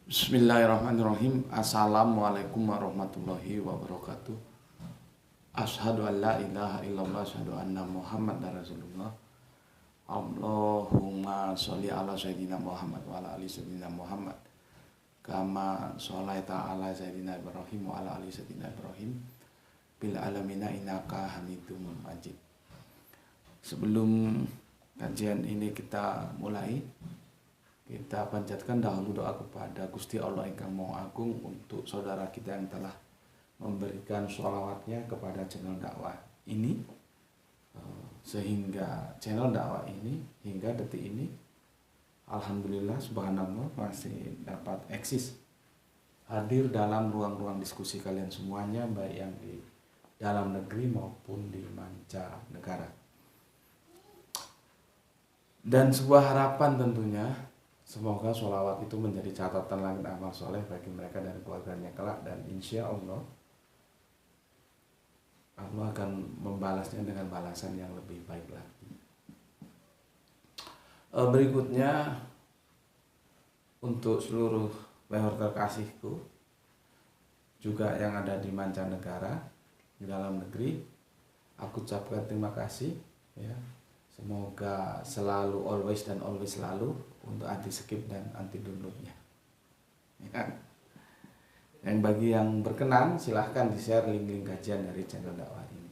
Bismillahirrahmanirrahim. Assalamualaikum warahmatullahi wabarakatuh. Asyhadu an la ilaha illallah, asyhadu anna Muhammadar Rasulullah. Allahumma sholli ala sayyidina Muhammad wa ala ali sayyidina Muhammad. Kama sholaita ala sayyidina Ibrahim wa ala ali sayyidina Ibrahim bil alamina innaka Hamidum Majid. Sebelum kajian ini kita mulai, kita panjatkan dahulu doa kepada Gusti Allah yang Maha Agung untuk saudara kita yang telah memberikan sholawatnya kepada channel dakwah ini, sehingga channel dakwah ini hingga detik ini alhamdulillah subhanallah masih dapat eksis, hadir dalam ruang-ruang diskusi kalian semuanya, baik yang di dalam negeri maupun di mancanegara. Dan sebuah harapan tentunya, semoga sholawat itu menjadi catatan langit amal soleh bagi mereka dan keluarganya kelak, dan insya Allah Allah akan membalasnya dengan balasan yang lebih baik lagi. Berikutnya, untuk seluruh leluhur terkasihku juga yang ada di mancanegara, di dalam negeri, aku ucapkan terima kasih ya. Semoga selalu always selalu untuk anti skip dan anti downloadnya ya. Yang bagi yang berkenan silahkan di-share link-link kajian dari channel dakwah ini.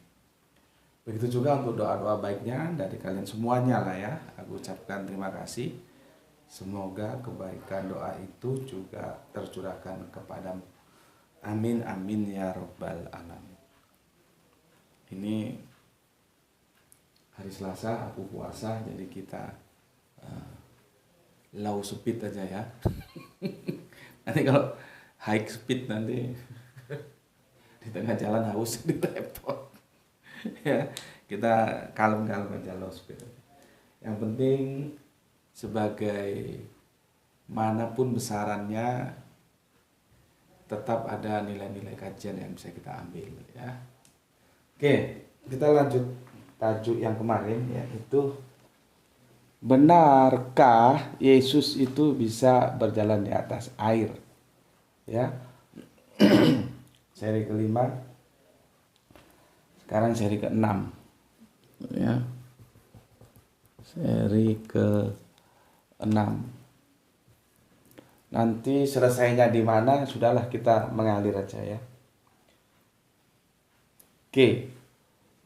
Begitu juga untuk doa-doa baiknya dari kalian semuanya lah ya. Aku ucapkan terima kasih. Semoga kebaikan doa itu juga tercurahkan kepadamu. Amin amin ya rabbal alamin. Ini hari Selasa, aku puasa, jadi kita low speed aja ya. Nanti kalau high speed nanti di tengah jalan haus di repot. Ya, kita kalem-kalem aja, low speed. Yang penting sebagai manapun besarannya tetap ada nilai-nilai kajian yang bisa kita ambil ya. Oke, kita lanjut tajuk yang kemarin, yaitu benarkah Yesus itu bisa berjalan di atas air ya. Seri kelima, sekarang seri ke-6 ya, seri ke-6. Nanti selesainya di mana sudahlah, kita mengalir aja ya. Oke,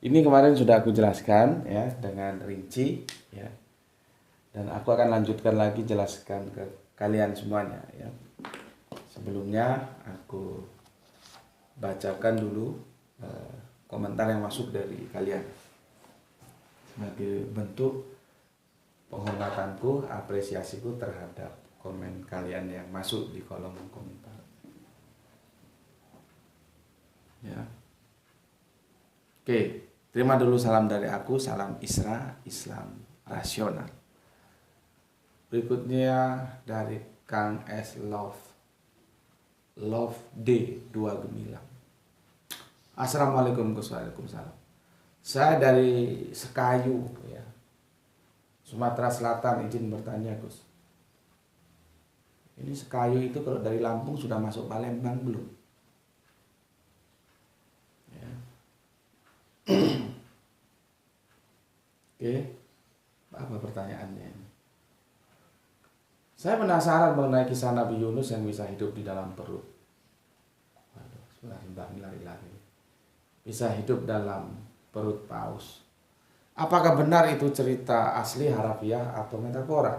ini kemarin sudah aku jelaskan ya dengan rinci ya. Dan aku akan lanjutkan lagi jelaskan ke kalian semuanya ya. Sebelumnya aku bacakan dulu komentar yang masuk dari kalian sebagai bentuk penghormatanku, apresiasiku terhadap komen kalian yang masuk di kolom komentar ya. Oke, terima dulu salam dari aku, salam Isra, Islam rasional. Berikutnya dari Kang S Love D 2 Gemilang. Assalamualaikum warahmatullahi wabarakatuh. Saya dari Sekayu ya, Sumatera Selatan, izin bertanya Gus. Ini Sekayu itu kalau dari Lampung sudah masuk Palembang belum? Ya. Oke, apa pertanyaannya? Saya penasaran mengenai kisah Nabi Yunus yang bisa hidup di dalam perut. Waduh, sebentar lari-lari. Bisa hidup dalam perut paus. Apakah benar itu cerita asli, harafiah atau metafora?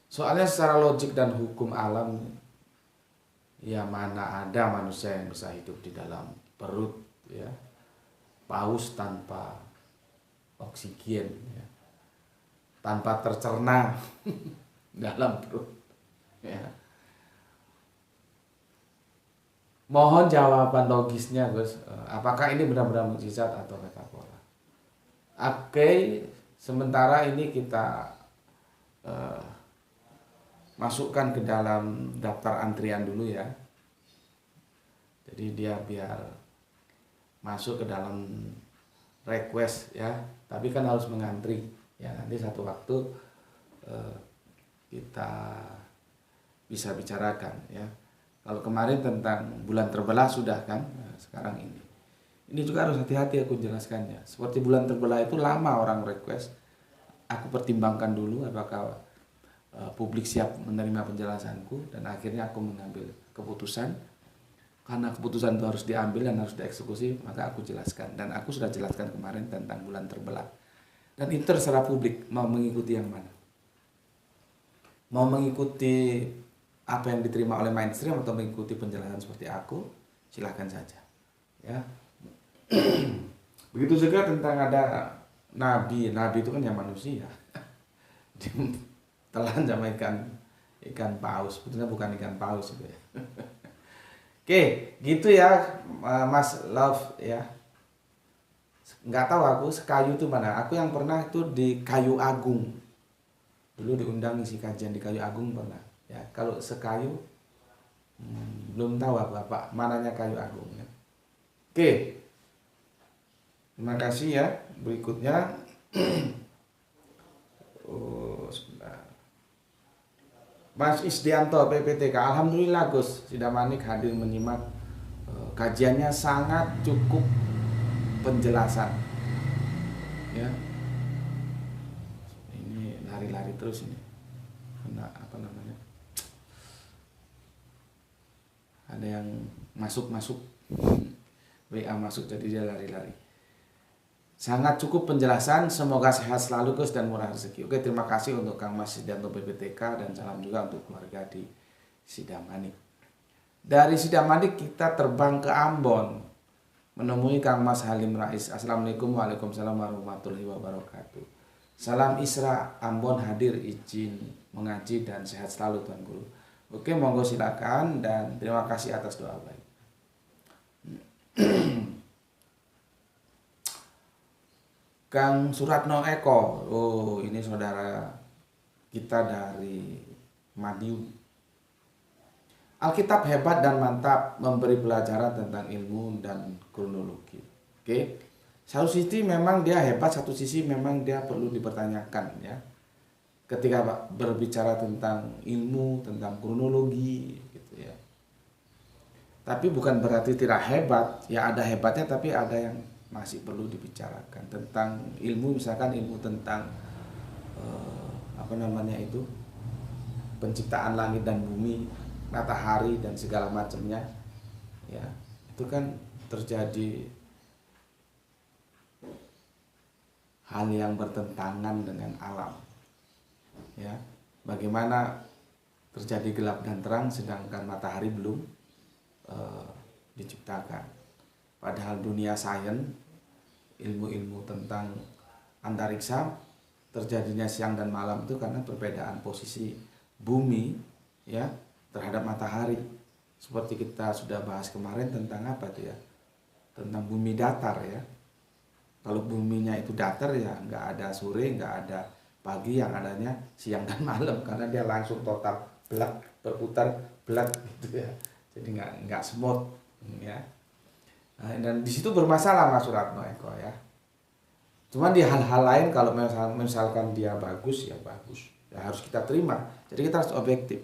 Soalnya secara logik dan hukum alam, ya mana ada manusia yang bisa hidup di dalam perut ya paus tanpa oksigen ya, tanpa tercerna dalam perut ya. Mohon jawaban logisnya Gus, apakah ini benar-benar mukjizat atau metafora? Oke, sementara ini kita masukkan ke dalam daftar antrian dulu ya. Jadi dia biar masuk ke dalam request ya, tapi kan harus mengantri ya. Nanti satu waktu kita bisa bicarakan ya. Kalau kemarin tentang bulan terbelah sudah kan, nah, sekarang ini juga harus hati-hati aku jelaskannya. Seperti bulan terbelah itu lama orang request, aku pertimbangkan dulu apakah publik siap menerima penjelasanku, dan akhirnya aku mengambil keputusan. Karena keputusan itu harus diambil dan harus dieksekusi, maka aku jelaskan. Dan aku sudah jelaskan kemarin tentang bulan terbelah. Dan itu terserah publik mau mengikuti yang mana. Mau mengikuti apa yang diterima oleh mainstream atau mengikuti penjelasan seperti aku, silahkan saja. Ya. Begitu juga tentang ada nabi. Nabi itu kan yang manusia. Ditelan sama ikan paus. Sebetulnya bukan ikan paus itu ya. Oke, gitu ya Mas Love ya. Nggak tahu aku Sekayu itu mana. Aku yang pernah itu di Kayu Agung. Dulu diundang isi kajian di Kayu Agung pernah. Ya, kalau Sekayu belum tahu apa mananya Kayu Agung ya. Oke. Terima kasih ya. Berikutnya sebentar. Mas Isdianto PPTK, alhamdulillah Gus Sidamanik hadir menyimak kajiannya, sangat cukup penjelasan ya. Ini lari-lari terus ini, kena apa namanya, ada yang masuk WA masuk jadi dia lari-lari. Sangat cukup penjelasan, semoga sehat selalu Gus dan murah rezeki. Oke, terima kasih untuk Kang Mas Sidanto PPTK dan salam juga untuk keluarga di Sidamanik. Dari Sidamanik kita terbang ke Ambon menemui Kang Mas Halim Rais. Assalamualaikum, waalaikumsalam warahmatullahi wabarakatuh. Salam Isra Ambon hadir, izin mengaji dan sehat selalu Tuan Guru. Oke, monggo silakan dan terima kasih atas doa baik. Kang Suratno Eko, oh ini saudara kita dari Madiun. Alkitab hebat dan mantap, memberi pelajaran tentang ilmu dan kronologi. Oke, satu sisi memang dia hebat, satu sisi memang dia perlu dipertanyakan ya. Ketika berbicara tentang ilmu, tentang kronologi gitu ya. Tapi bukan berarti tidak hebat, ya ada hebatnya tapi ada yang masih perlu dibicarakan tentang ilmu, misalkan ilmu tentang penciptaan langit dan bumi, matahari dan segala macamnya ya, itu kan terjadi hal yang bertentangan dengan alam ya. Bagaimana terjadi gelap dan terang sedangkan matahari belum diciptakan, padahal dunia sains, ilmu-ilmu tentang antariksa, terjadinya siang dan malam itu karena perbedaan posisi bumi ya terhadap matahari. Seperti kita sudah bahas kemarin tentang apa itu ya, tentang bumi datar ya. Kalau buminya itu datar ya nggak ada sore, nggak ada pagi, yang adanya siang dan malam karena dia langsung total belak, berputar belak gitu ya. Jadi nggak smooth ya. Nah, dan di situ bermasalah Mas Suratno Eko ya. Cuman di hal-hal lain kalau misalkan dia bagus ya bagus, ya harus kita terima. Jadi kita harus objektif.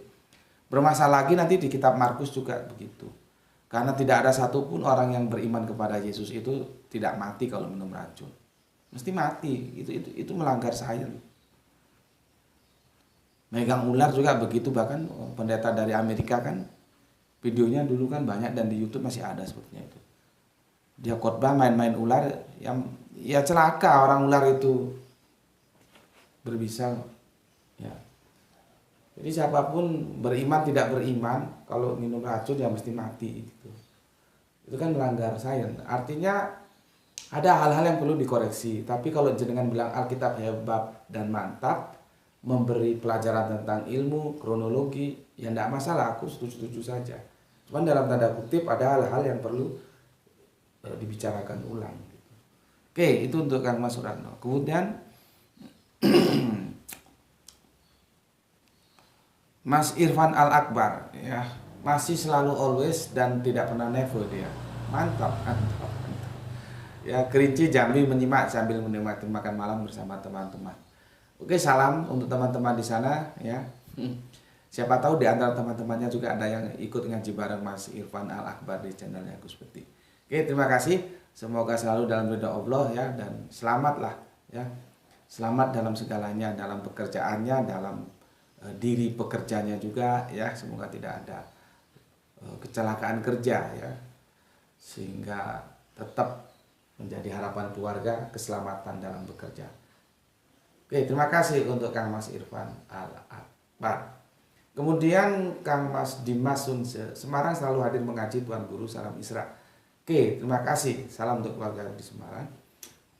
Bermasalah lagi nanti di kitab Markus juga begitu. Karena tidak ada satupun orang yang beriman kepada Yesus itu tidak mati kalau minum racun. Mesti mati. Itu melanggar sains. Megang ular juga begitu, bahkan pendeta dari Amerika kan videonya dulu kan banyak dan di YouTube masih ada sepertinya itu. Dia khotbah main-main ular, yang ya celaka orang ular itu berbisa ya. Jadi siapapun beriman tidak beriman kalau minum racun ya mesti mati gitu. Itu kan melanggar sains. Artinya ada hal-hal yang perlu dikoreksi. Tapi kalau jenengan bilang Alkitab hebat dan mantap, memberi pelajaran tentang ilmu, kronologi, ya tidak masalah, aku setuju-setuju saja. Cuman dalam tanda kutip ada hal-hal yang perlu dibicarakan ulang. Oke, itu untuk Kang Mas Suratno. Kemudian Mas Irfan Al Akbar ya, masih selalu always dan tidak pernah never dia. Mantap. Ya, Kerinci Jambi menyimak sambil menikmati makan malam bersama teman-teman. Oke, salam untuk teman-teman di sana ya. Siapa tahu di antara teman-temannya juga ada yang ikut ngaji bareng Mas Irfan Al Akbar di channelnya Gus Peti. Oke, terima kasih. Semoga selalu dalam ridha Allah ya, dan selamatlah ya. Selamat dalam segalanya, dalam pekerjaannya, dalam diri pekerjanya juga ya. Semoga tidak ada kecelakaan kerja ya. Sehingga tetap menjadi harapan keluarga keselamatan dalam bekerja. Oke, terima kasih untuk Kang Mas Irfan Al Akbar. Kemudian Kang Mas Dimas Sunse, Semarang selalu hadir mengaji, Tuan Guru, salam Isra. Oke, terima kasih. Salam untuk keluarga di Semarang.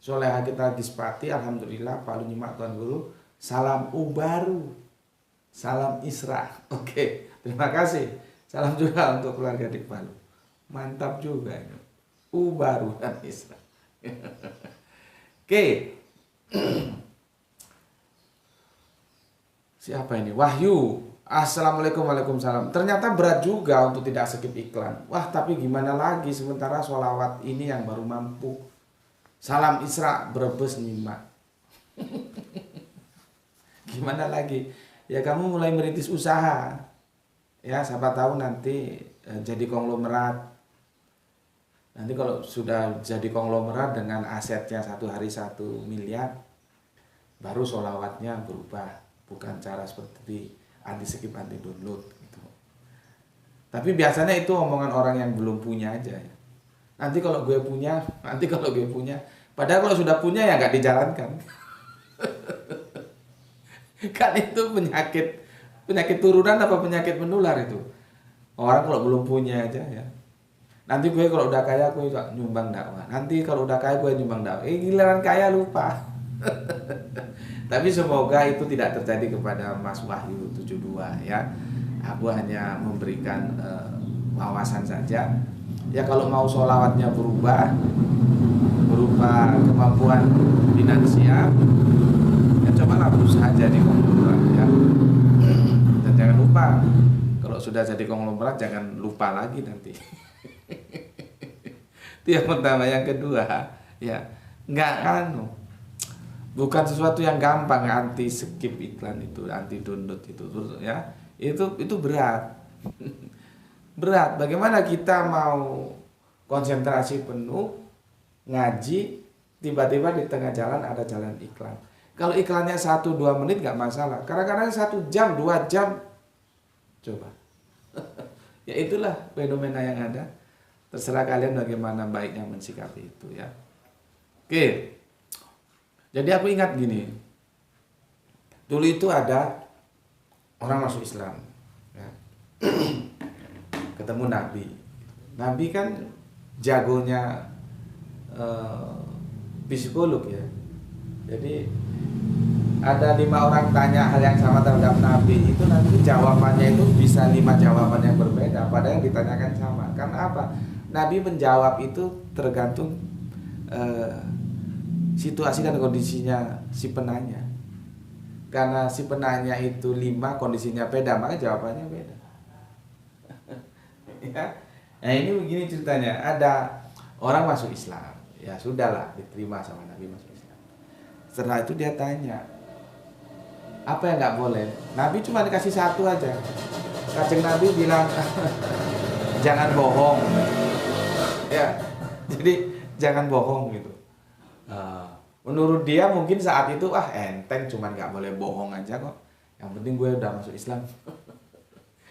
Soleha kita Gispati, alhamdulillah, Palu Nyimak Tuan Guru, salam Ubaru, salam Isra. Oke, terima kasih. Salam juga untuk keluarga di Palu. Mantap juga ini. Ubaru dan Isra. Oke. Siapa ini? Wahyu. Assalamualaikum, waalaikumsalam. Ternyata berat juga untuk tidak skip iklan. Wah, tapi gimana lagi, sementara sholawat ini yang baru mampu. Salam Isra, Brebes nyimak. Gimana lagi? Ya kamu mulai merintis usaha. Ya, siapa tahu nanti jadi konglomerat. Nanti kalau sudah jadi konglomerat dengan asetnya 1 hari 1 miliar, baru sholawatnya berubah. Bukan cara seperti anti skip, anti download gitu. Tapi biasanya itu omongan orang yang belum punya aja ya. Nanti kalau gue punya. Padahal kalau sudah punya ya nggak dijalankan. Kan itu penyakit turunan apa penyakit menular itu. Orang kalau belum punya aja ya. Nanti gue kalau udah kaya gue nyumbang dakwah. Nanti kalau udah kaya gue nyumbang dakwah. Giliran kaya lupa. Tapi semoga itu tidak terjadi kepada Mas Wahyu 72 ya. Aku hanya memberikan wawasan saja. Ya kalau mau sholawatnya berupa kemampuan finansial, ya cobalah berusaha jadi konglomerat ya. Dan jangan lupa, kalau sudah jadi konglomerat jangan lupa lagi nanti. Itu yang pertama. Yang kedua ya, bukan sesuatu yang gampang anti skip iklan itu, anti download itu ya. Itu berat. Berat. Bagaimana kita mau konsentrasi penuh ngaji, tiba-tiba di tengah jalan ada jalan iklan. Kalau iklannya 1-2 menit nggak masalah. Kadang-kadang 1 jam, 2 jam. Coba. Ya itulah fenomena yang ada. Terserah kalian bagaimana baiknya mensikapi itu ya. Oke. Jadi aku ingat gini. Dulu itu ada orang masuk Islam ya. Ketemu Nabi. Nabi kan jagonya psikolog ya. Jadi ada 5 orang tanya hal yang sama terhadap Nabi, itu nanti jawabannya itu bisa 5 jawaban yang berbeda padahal yang ditanyakan sama. Karena apa? Nabi menjawab itu tergantung situasi dan kondisinya si penanya. Karena si penanya itu 5 kondisinya beda, maka jawabannya beda. Ya. Nah ini begini ceritanya, ada orang masuk Islam, ya sudahlah diterima sama Nabi masuk Islam. Setelah itu dia tanya, apa yang nggak boleh? Nabi cuma dikasih 1 aja. Kanjeng Nabi bilang, jangan bohong. Ya, jadi jangan bohong gitu. Menurut dia mungkin saat itu enteng, cuman nggak boleh bohong aja kok. Yang penting gue udah masuk Islam.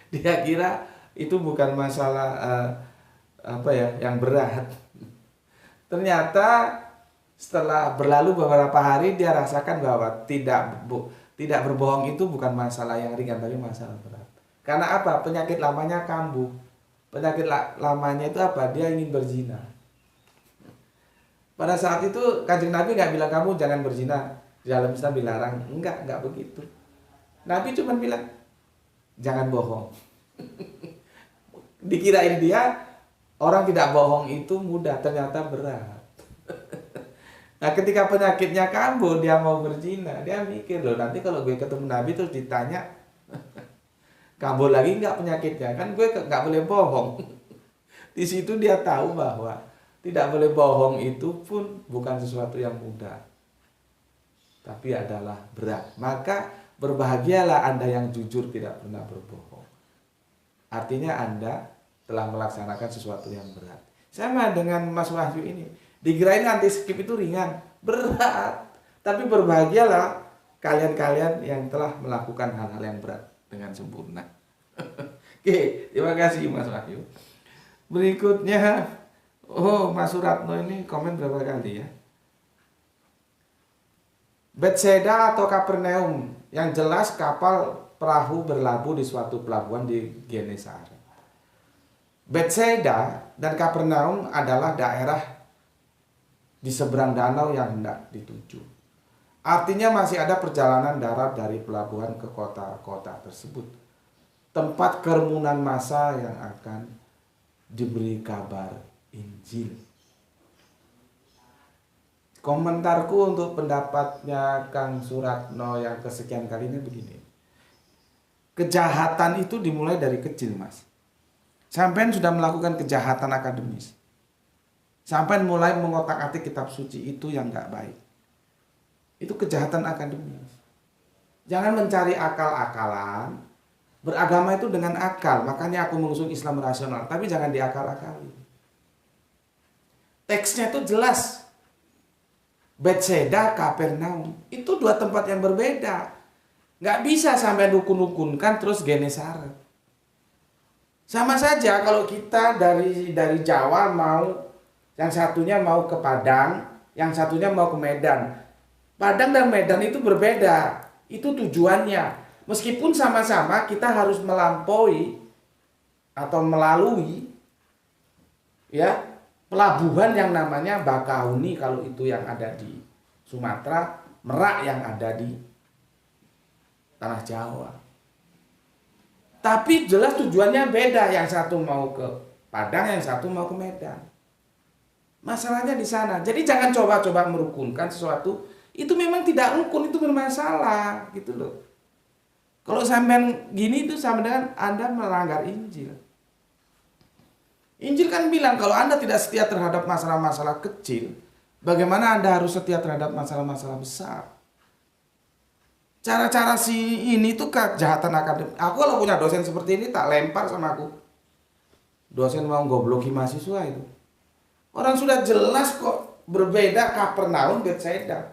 Dia kira itu bukan masalah yang berat. Ternyata setelah berlalu beberapa hari dia rasakan bahwa tidak berbohong itu bukan masalah yang ringan, tapi masalah berat. Karena apa? Penyakit lamanya kambuh. Penyakit lamanya itu apa? Dia ingin berzina. Pada saat itu Kanjeng Nabi nggak bilang kamu jangan berzina, di dalam Islam dilarang. Enggak begitu. Nabi cuma bilang jangan bohong. Dikirain dia orang tidak bohong itu mudah, ternyata berat. Nah ketika penyakitnya kambuh, dia mau berzina, dia mikir loh nanti kalau gue ketemu Nabi terus ditanya kambuh lagi nggak penyakitnya, kan gue nggak boleh bohong. Di situ dia tahu bahwa tidak boleh bohong itu pun bukan sesuatu yang mudah, tapi adalah berat. Maka Berbahagialah Anda yang jujur tidak pernah berbohong. Artinya Anda telah melaksanakan sesuatu yang berat. Sama dengan Mas Wahyu ini. Dikirain anti skip itu ringan, berat. Tapi berbahagialah kalian-kalian yang telah melakukan hal-hal yang berat dengan sempurna. Oke, terima kasih Mas Wahyu. Berikutnya, Mas Suratno ini komen berapa kali ya? Bethsaida atau Kapernaum, yang jelas kapal perahu berlabuh di suatu pelabuhan di Genesaret. Bethsaida dan Kapernaum adalah daerah di seberang danau yang hendak dituju. Artinya masih ada perjalanan darat dari pelabuhan ke kota-kota tersebut. Tempat kerumunan massa yang akan diberi kabar Injil. Komentarku untuk pendapatnya Kang Suratno yang kesekian kali ini begini. Kejahatan itu dimulai dari kecil, Mas. Sampai sudah melakukan kejahatan akademis. Sampai mulai mengotak-atik kitab suci, itu yang gak baik. Itu kejahatan akademis. Jangan mencari akal-akalan. Beragama itu dengan akal. Makanya aku mengusung Islam rasional. Tapi jangan diakal-akali. Teksnya itu jelas. Bethsaida, Kapernaum. Itu dua tempat yang berbeda. Gak bisa sampai dukun-dukunkan terus Genesaret. Sama saja kalau kita dari Jawa mau, yang satunya mau ke Padang, yang satunya mau ke Medan. Padang dan Medan itu berbeda. Itu tujuannya. Meskipun sama-sama kita harus melampaui atau melalui ya pelabuhan yang namanya Bakauni kalau itu yang ada di Sumatera, Merak yang ada di Tanah Jawa. Tapi jelas tujuannya beda, yang satu mau ke Padang, yang satu mau ke Medan. Masalahnya di sana. Jadi jangan coba-coba merukunkan sesuatu, itu memang tidak rukun, itu bermasalah gitu loh. Kalau sampean gini itu sama dengan Anda melanggar Injil. Injil kan bilang kalau Anda tidak setia terhadap masalah-masalah kecil, bagaimana Anda harus setia terhadap masalah-masalah besar? Cara-cara ini tuh kejahatan akademik. Aku kalau punya dosen seperti ini tak lempar sama aku. Dosen mau gobloki mahasiswa itu. Orang sudah jelas kok berbeda Kapernaum, Bethsaida.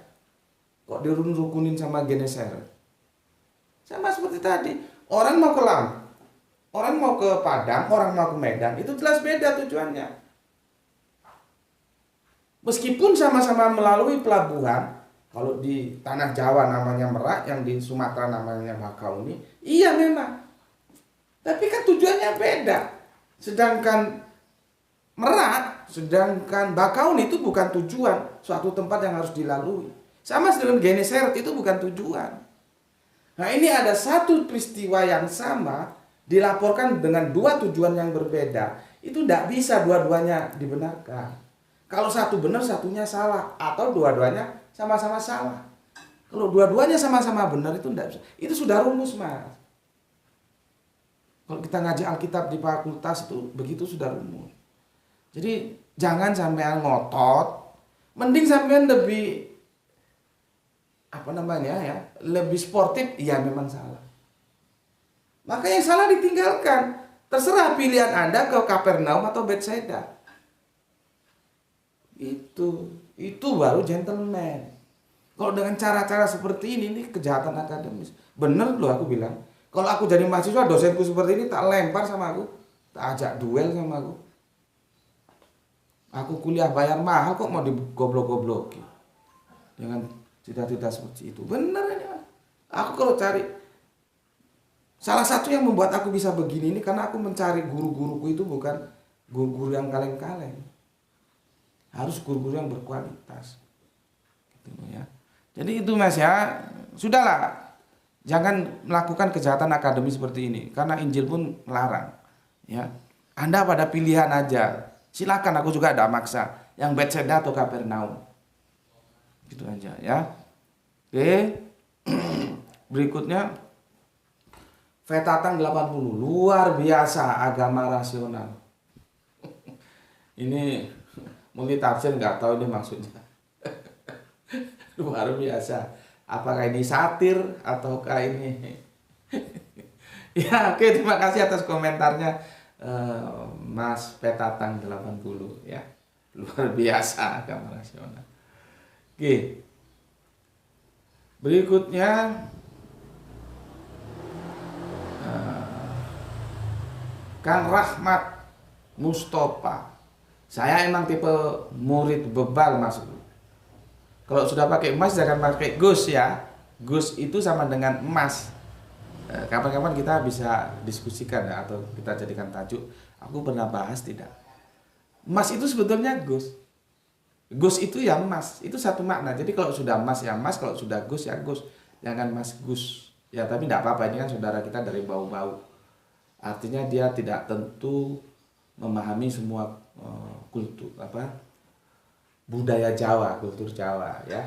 Kok dirun-rukunin sama Genesaret? Sama seperti tadi. Orang mau ke Lam. Orang mau ke Padang, orang mau ke Medan, itu jelas beda tujuannya. Meskipun sama-sama melalui pelabuhan, kalau di Tanah Jawa namanya Merak, yang di Sumatera namanya Bakauni, iya memang. Tapi kan tujuannya beda. Sedangkan Merak, sedangkan Bakauni itu bukan tujuan, suatu tempat yang harus dilalui. Sama dengan Genesaret itu bukan tujuan. Nah ini ada satu peristiwa yang sama, dilaporkan dengan dua tujuan yang berbeda, itu tidak bisa dua-duanya dibenarkan. Kalau satu benar, satunya salah, atau dua-duanya sama-sama salah. Kalau dua-duanya sama-sama benar itu tidak bisa. Itu sudah rumus, Mas. Kalau kita ngaji Alkitab di fakultas itu begitu sudah rumus. Jadi jangan sampai ngotot, mending sampai lebih lebih sportif, iya memang salah. Maka yang salah ditinggalkan. Terserah pilihan Anda ke Kapernaum atau Bethsaida. Itu baru gentleman. Kalau dengan cara-cara seperti ini kejahatan akademis. Bener loh aku bilang. Kalau aku jadi mahasiswa, dosenku seperti ini tak lempar sama aku, tak ajak duel sama aku. Aku kuliah bayar mahal kok mau digoblok-gobloki. Dengan cita-cita seperti itu. Bener ini. Aku kalau cari, salah satu yang membuat aku bisa begini ini karena aku mencari guru-guruku itu bukan guru-guru yang kaleng-kaleng. Harus guru-guru yang berkualitas. Gitu ya. Jadi itu Mas ya. Sudahlah. Jangan melakukan kejahatan akademis seperti ini karena Injil pun melarang. Ya. Anda pada pilihan aja. Silakan, aku juga ada maksa. Yang Bethsaida atau Kapernaum. Gitu aja ya. Oke. Berikutnya Fetatang 80, luar biasa agama rasional. Ini multi tafsir nggak tahu ini maksudnya. Luar biasa Apakah ini satir ataukah ini ya, oke, terima kasih atas komentarnya Mas Petatang 80 ya. Luar biasa agama rasional. Oke. Berikutnya Kang Rahmat Mustafa. Saya emang tipe murid bebal, Mas. Kalau sudah pakai emas jangan pakai gus ya. Gus itu sama dengan emas. Kapan-kapan kita bisa diskusikan ya, atau kita jadikan tajuk. Aku pernah bahas tidak. Emas itu sebetulnya gus. Gus itu ya emas. Itu satu makna. Jadi kalau sudah emas ya emas, kalau sudah gus ya gus. Jangan mas gus. Ya tapi tidak apa-apa, ini kan saudara kita dari bau-bau. Artinya dia tidak tentu memahami semua kultur budaya Jawa, kultur Jawa ya.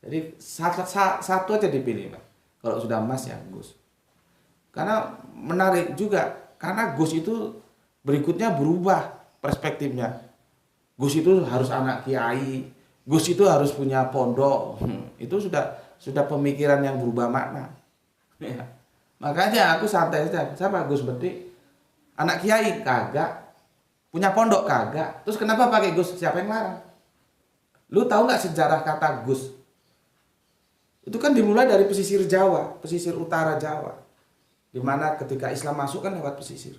Jadi satu aja dipilih, Pak. Kalau sudah emas ya Gus. Karena menarik juga, karena Gus itu berikutnya berubah perspektifnya. Gus itu harus anak kiai, Gus itu harus punya pondok. Itu sudah pemikiran yang berubah makna. Ya. Makanya aku santai saja. Siapa Gus Bedik? Anak kiai kagak. Punya pondok kagak. Terus kenapa pakai Gus? Siapa yang larang? Lu tahu nggak sejarah kata Gus? Itu kan dimulai dari pesisir Jawa, pesisir utara Jawa. Dimana ketika Islam masuk kan lewat pesisir.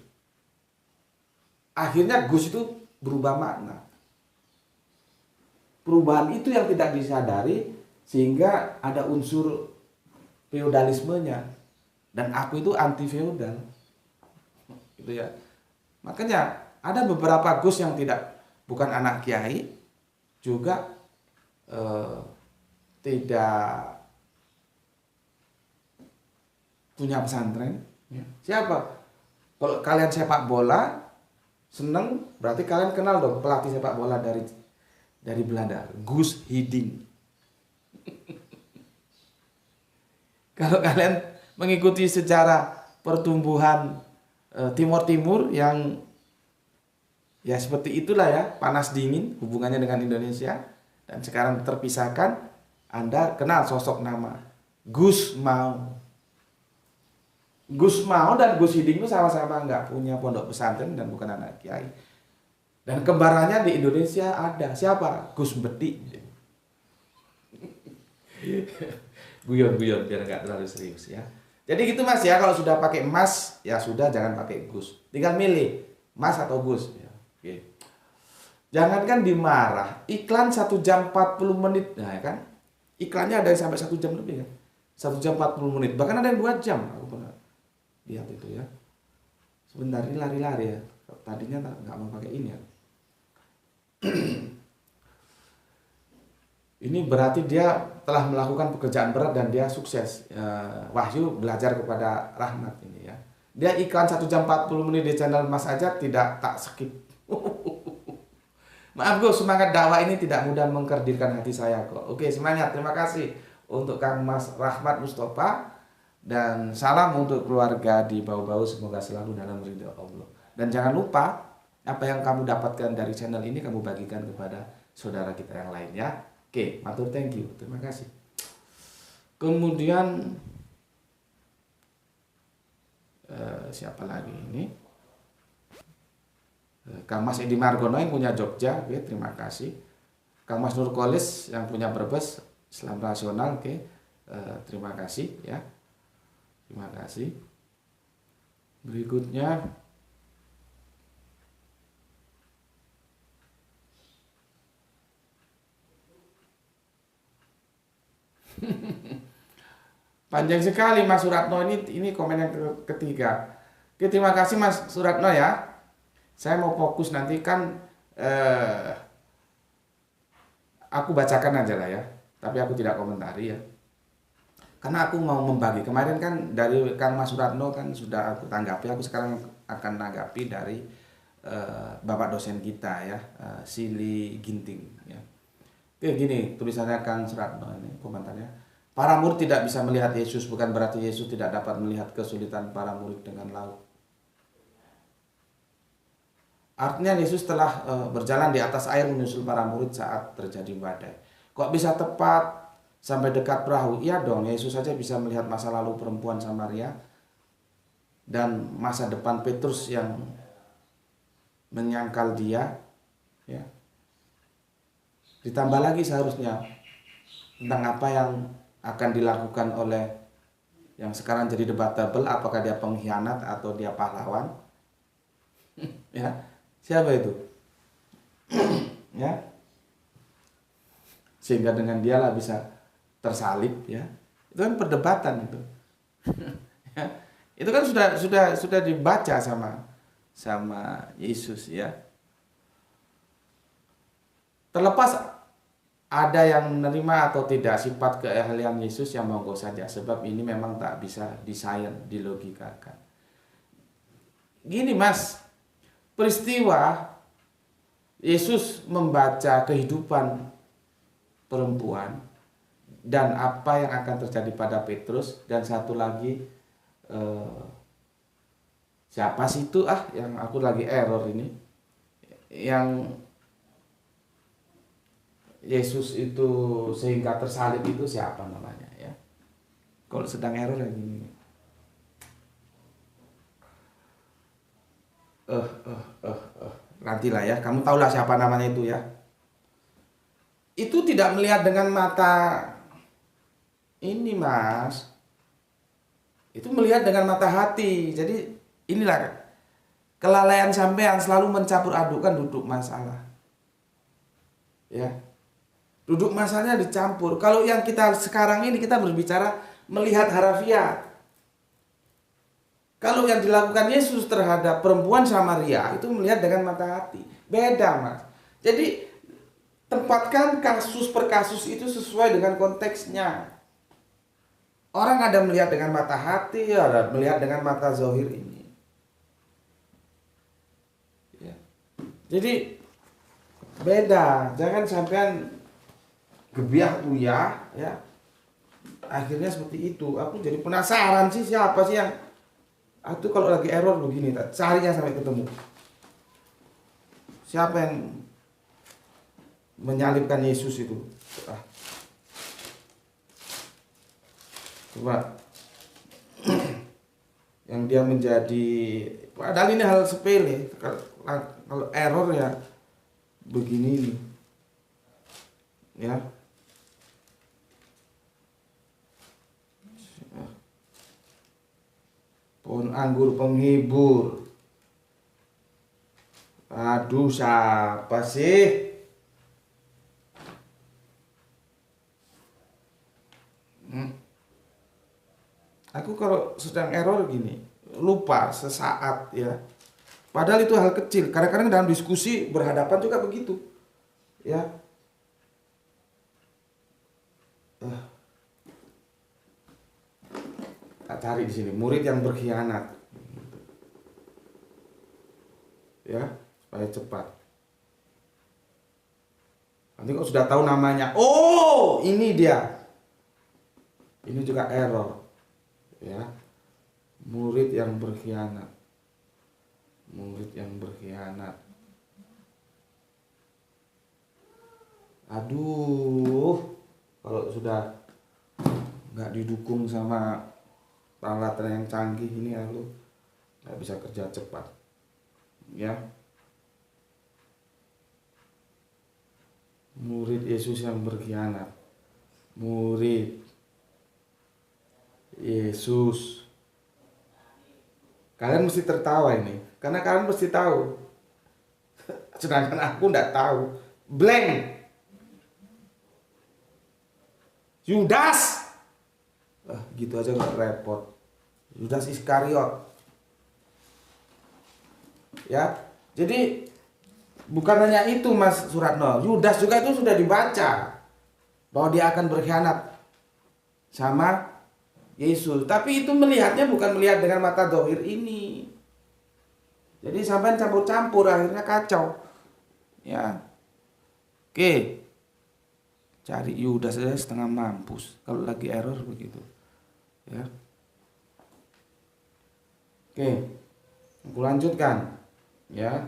Akhirnya Gus itu berubah makna. Perubahan itu yang tidak disadari sehingga ada unsur feodalismenya. Dan aku itu anti feodal. Gitu ya. Makanya ada beberapa Gus yang bukan anak kiai, juga tidak punya pesantren. Ya. Siapa? Kalau kalian sepak bola seneng, berarti kalian kenal dong pelatih sepak bola dari Belanda, Guus Hiddink. Kalau kalian mengikuti sejarah pertumbuhan Timur Timur yang ya seperti itulah ya, panas dingin hubungannya dengan Indonesia, dan sekarang terpisahkan, Anda kenal sosok nama Gus Mau. Gus Mau dan Guus Hiddink itu sama-sama nggak punya pondok pesantren dan bukan anak kiai. Dan kembarannya di Indonesia ada. Siapa? Gus Bedik. Guyon-guyon biar nggak terlalu serius ya. Jadi gitu Mas ya, kalau sudah pakai emas ya sudah, jangan pakai Gus. Tinggal milih emas atau Gus ya. Oke. Jangankan dimarah, iklan 1 jam 40 menit. Nah kan, iklannya ada yang sampai 1 jam lebih kan. 1 jam 40 menit, bahkan ada yang 2 jam. Aku pernah lihat itu ya. Sebentar, ini lari-lari ya. Tadinya nggak mau pakai ini ya. Ini berarti dia telah melakukan pekerjaan berat dan dia sukses. Wahyu belajar kepada Rahmat ini ya. Dia iklan 1 jam 40 menit di channel Mas aja tidak tak skip. Maaf Gus, semangat dakwah ini tidak mudah mengkerdilkan hati saya kok. Oke, semangat. Terima kasih untuk Kang Mas Rahmat Mustafa. Dan salam untuk keluarga di Bau-Bau, semoga selalu dalam ridha Allah. Dan jangan lupa, apa yang kamu dapatkan dari channel ini kamu bagikan kepada saudara kita yang lainnya. Oke, matur thank you. Terima kasih. Kemudian siapa lagi ini? Kang Mas Edi Margono yang punya Jogja, oke, terima kasih. Kang Mas Nurkolis yang punya Brebes, Islam Rasional, oke, terima kasih ya. Terima kasih. Berikutnya panjang sekali Mas Suratno, ini komen yang ketiga. Oke, terima kasih Mas Suratno ya. Saya mau fokus nanti kan aku bacakan aja lah ya. Tapi aku tidak komentari ya. Karena aku mau membagi. Kemarin kan dari Kang Mas Suratno kan sudah aku tanggapi. Aku sekarang akan tanggapi dari Bapak dosen kita ya, Sili Ginting ya. Oke, gini tulisannya Kang Suratno ini komentarnya. Para murid tidak bisa melihat Yesus, bukan berarti Yesus tidak dapat melihat kesulitan para murid dengan laut. Artinya Yesus telah berjalan di atas air menyusul para murid saat terjadi badai. Kok bisa tepat sampai dekat perahu. Iya dong, Yesus saja bisa melihat masa lalu perempuan Samaria dan masa depan Petrus yang menyangkal dia, ya. Ditambah lagi seharusnya tentang apa yang akan dilakukan oleh yang sekarang jadi debatable, apakah dia pengkhianat atau dia pahlawan. Ya, siapa itu? Ya, sehingga dengan dialah bisa tersalib, ya. Itu kan perdebatan itu. Ya, itu kan sudah dibaca sama Yesus, ya. Terlepas ada yang menerima atau tidak sifat keahlian Yesus, yang monggo saja, sebab ini memang tak bisa dilogikakan. Gini Mas, peristiwa Yesus membaca kehidupan perempuan dan apa yang akan terjadi pada Petrus, dan satu lagi siapa sih itu yang aku lagi error ini, yang Yesus itu sehingga tersalib itu siapa namanya, ya. Kalau sedang error lagi ini. Nantilah ya, kamu tahulah siapa namanya itu, ya. Itu tidak melihat dengan mata ini Mas, itu melihat dengan mata hati. Jadi inilah kelalaian sampean selalu mencampur adukkan duduk masalah, ya. Duduk masalahnya dicampur. Kalau yang kita sekarang ini kita berbicara melihat harafiah. Kalau yang dilakukan Yesus terhadap perempuan Samaria itu melihat dengan mata hati. Beda Mas. Jadi tempatkan kasus per kasus itu sesuai dengan konteksnya. Orang ada melihat dengan mata hati, ada melihat dengan mata zahir ini, ya. Jadi beda. Jangan sampean gebiah uyah, ya. Akhirnya seperti itu. Aku jadi penasaran sih, siapa sih yang itu kalau lagi error begini, carinya sampai ketemu. Siapa yang menyalibkan Yesus itu? Coba. Yang dia menjadi, padahal ini hal sepele. Kalau error ya begini nih, ya. Pohon anggur penghibur. Aduh, siapa sih? Aku kalau sedang error gini, lupa sesaat, ya. Padahal itu hal kecil. Kadang-kadang dalam diskusi berhadapan juga begitu, ya. Tak cari di sini murid yang berkhianat, ya, supaya cepat. Nanti kok sudah tahu namanya, oh ini dia, ini juga error, ya. Murid yang berkhianat, murid yang berkhianat. Aduh, kalau sudah nggak didukung sama peralatan yang canggih ini, lalu nggak bisa kerja cepat, ya. Murid Yesus yang berkhianat, murid Yesus. Kalian mesti tertawa ini, karena kalian mesti tahu, sedangkan aku nggak tahu. Blank. Yudas. Gitu aja nggak repot. Yudas Iskariot, ya. Jadi bukan hanya itu Mas Suratno, Yudas juga itu sudah dibaca bahwa dia akan berkhianat sama Yesus. Tapi itu melihatnya bukan melihat dengan mata zahir ini. Jadi sampai campur-campur, akhirnya kacau, ya. Oke. Cari Yudas saja setengah mampus kalau lagi error begitu, ya. Oke. Aku lanjutkan, ya.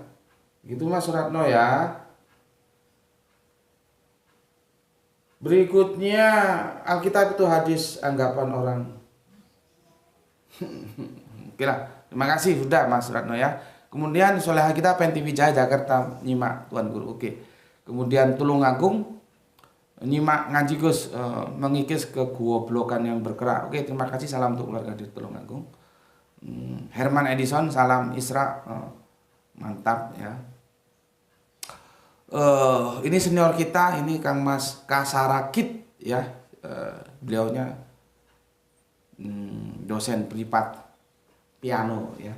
Gitu Mas Suratno, ya. Berikutnya Alkitab itu hadis anggapan orang. Oke lah, terima kasih sudah Mas Ratno ya. Kemudian Soleha kita Penti Wijaya Jakarta nyimak Tuan Guru. Oke. Kemudian Tulungagung nyimak ngaji Gus, mengikis kegoblokan yang berkerak. Oke, terima kasih, salam untuk keluarga di Tulungagung. Herman Edison salam Isra, mantap ya. Ini senior kita, ini Kang Mas Kasarakit ya, beliaunya dosen privat piano ya.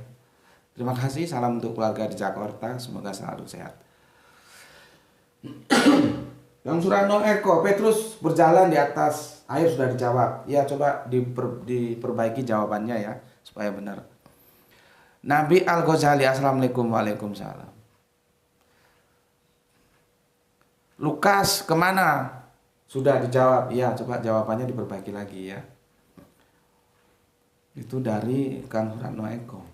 Terima kasih, salam untuk keluarga di Jakarta, semoga selalu sehat. Yang Surano Eko, Petrus berjalan di atas air sudah dijawab. Ya, coba diperbaiki jawabannya ya supaya benar. Nabi Al-Ghazali, assalamualaikum. Waalaikumsalam. Lukas kemana? Sudah dijawab. Ya, coba jawabannya diperbaiki lagi ya. Itu dari Kang Surano Eko.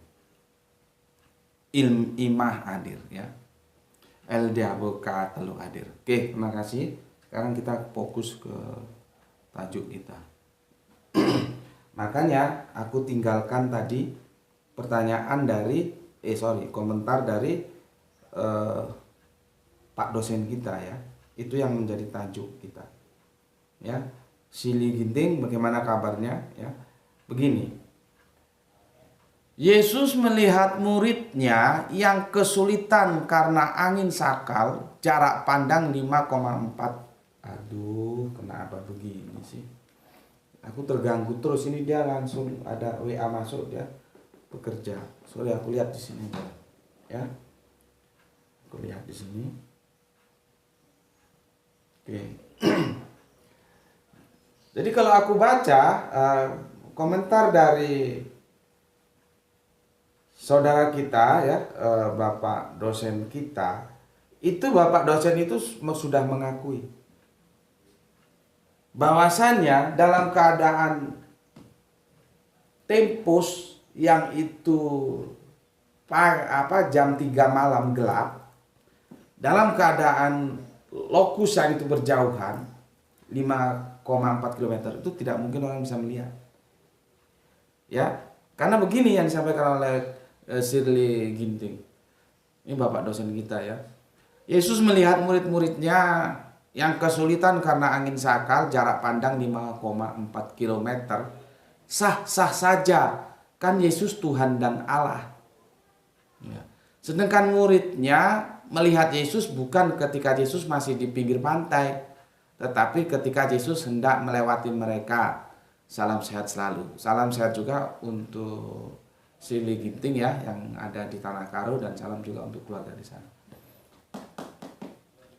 Imah hadir ya. LDABK Teluk hadir. Oke, terima kasih. Sekarang kita fokus ke tajuk kita. Makanya aku tinggalkan tadi pertanyaan dari komentar dari Pak dosen kita ya. Itu yang menjadi tajuk kita. Ya. Sili Ginting bagaimana kabarnya ya? Begini. Yesus melihat muridnya yang kesulitan karena angin sakal, jarak pandang 5,4. Aduh, kenapa begini sih? Aku terganggu terus, ini dia langsung ada WA masuk, dia bekerja. Sorry, aku lihat di sini ya. Aku lihat di sini. Oke. Jadi kalau aku baca komentar dari saudara kita ya, Bapak dosen kita, itu Bapak dosen itu sudah mengakui bahwasannya dalam keadaan tempus yang itu jam 3 malam gelap, dalam keadaan lokus yang itu berjauhan 5,4 km, itu tidak mungkin orang bisa melihat. Ya, karena begini yang disampaikan oleh Shirley Ginting. Ini Bapak dosen kita ya. Yesus melihat murid-muridnya yang kesulitan karena angin sakal, jarak pandang 5,4 km. Sah-sah saja, kan Yesus Tuhan dan Allah. Ya. Sedangkan muridnya melihat Yesus bukan ketika Yesus masih di pinggir pantai, tetapi ketika Yesus hendak melewati mereka. Salam sehat selalu. Salam sehat juga untuk Sili Ginting ya, yang ada di Tanah Karo, dan salam juga untuk keluarga di sana.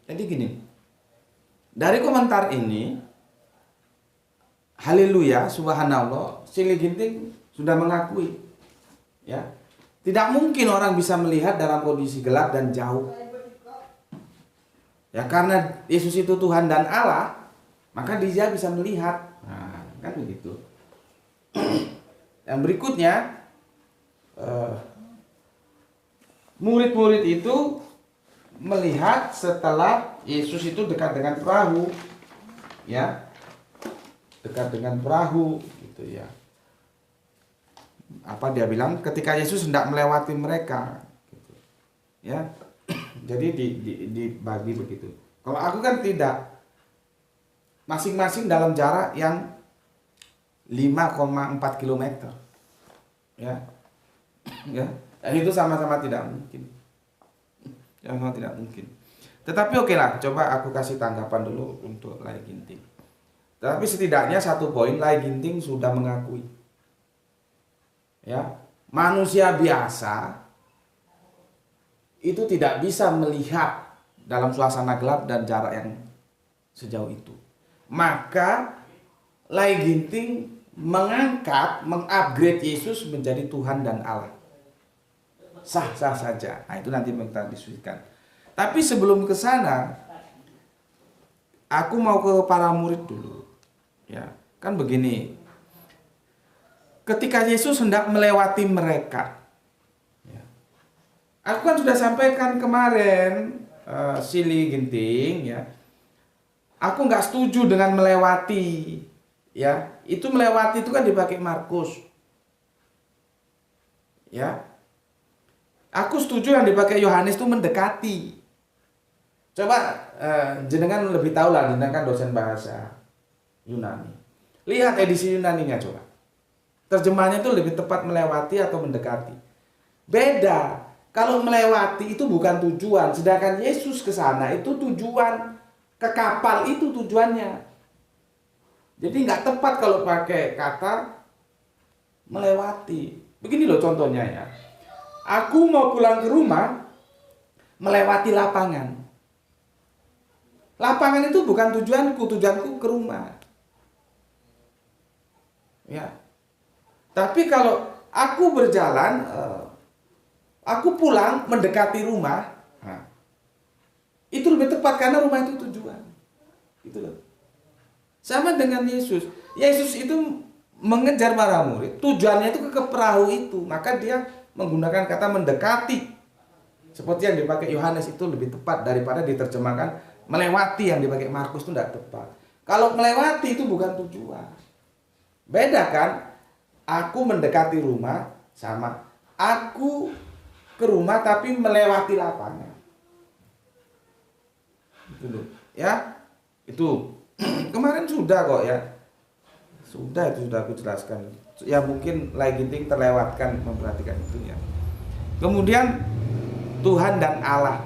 Jadi gini, dari komentar ini, haleluya, subhanallah, Sili Ginting sudah mengakui ya, tidak mungkin orang bisa melihat dalam kondisi gelap dan jauh. Ya, karena Yesus itu Tuhan dan Allah, maka dia bisa melihat. Nah, kan begitu. Yang berikutnya, murid-murid itu melihat setelah Yesus itu dekat dengan perahu, ya, dekat dengan perahu, gitu ya. Apa dia bilang? Ketika Yesus hendak melewati mereka, gitu. Ya, jadi dibagi begitu. Kalau aku kan tidak, masing-masing dalam jarak yang 5,4 km, ya. Ya, dan itu sama-sama tidak mungkin. Sama tidak mungkin. Tetapi oke lah, coba aku kasih tanggapan dulu untuk Lai Ginting. Tapi setidaknya satu poin, Lai Ginting sudah mengakui. Ya, manusia biasa itu tidak bisa melihat dalam suasana gelap dan jarak yang sejauh itu. Maka Lai Ginting mengupgrade Yesus menjadi Tuhan dan Allah. Sah-sah saja. Nah, itu nanti kita diskusikan. Tapi sebelum ke sana, aku mau ke para murid dulu. Ya, kan begini. Ketika Yesus hendak melewati mereka, ya, aku kan sudah sampaikan kemarin, Sili Ginting, ya, Aku nggak setuju dengan melewati. Ya, itu melewati itu kan dipakai Markus. Ya, aku setuju yang dipakai Yohanes itu mendekati. Coba jenengan lebih tahu lah, jenengan kan dosen bahasa Yunani. Lihat edisi Yunaninya coba. Terjemahannya itu lebih tepat melewati atau mendekati. Beda. Kalau melewati itu bukan tujuan, sedangkan Yesus ke sana itu tujuan, ke kapal itu tujuannya. Jadi nggak tepat kalau pakai kata melewati. Begini loh contohnya ya. Aku mau pulang ke rumah melewati lapangan. Lapangan itu bukan tujuanku, tujuanku ke rumah. Ya. Tapi kalau aku berjalan, aku pulang mendekati rumah, nah, itu lebih tepat karena rumah itu tujuan. Gitu loh. Sama dengan Yesus. Yesus itu mengejar para murid, tujuannya itu ke perahu itu, maka dia menggunakan kata mendekati. Seperti yang dipakai Yohanes itu lebih tepat daripada diterjemahkan melewati yang dipakai Markus itu tidak tepat. Kalau melewati itu bukan tujuan. Beda kan? Aku mendekati rumah sama aku ke rumah tapi melewati lapangan. Itu ya. Itu kemarin sudah kok ya. Sudah aku jelaskan. Ya mungkin lagi terlewatkan memperhatikan itu ya. Kemudian Tuhan dan Allah.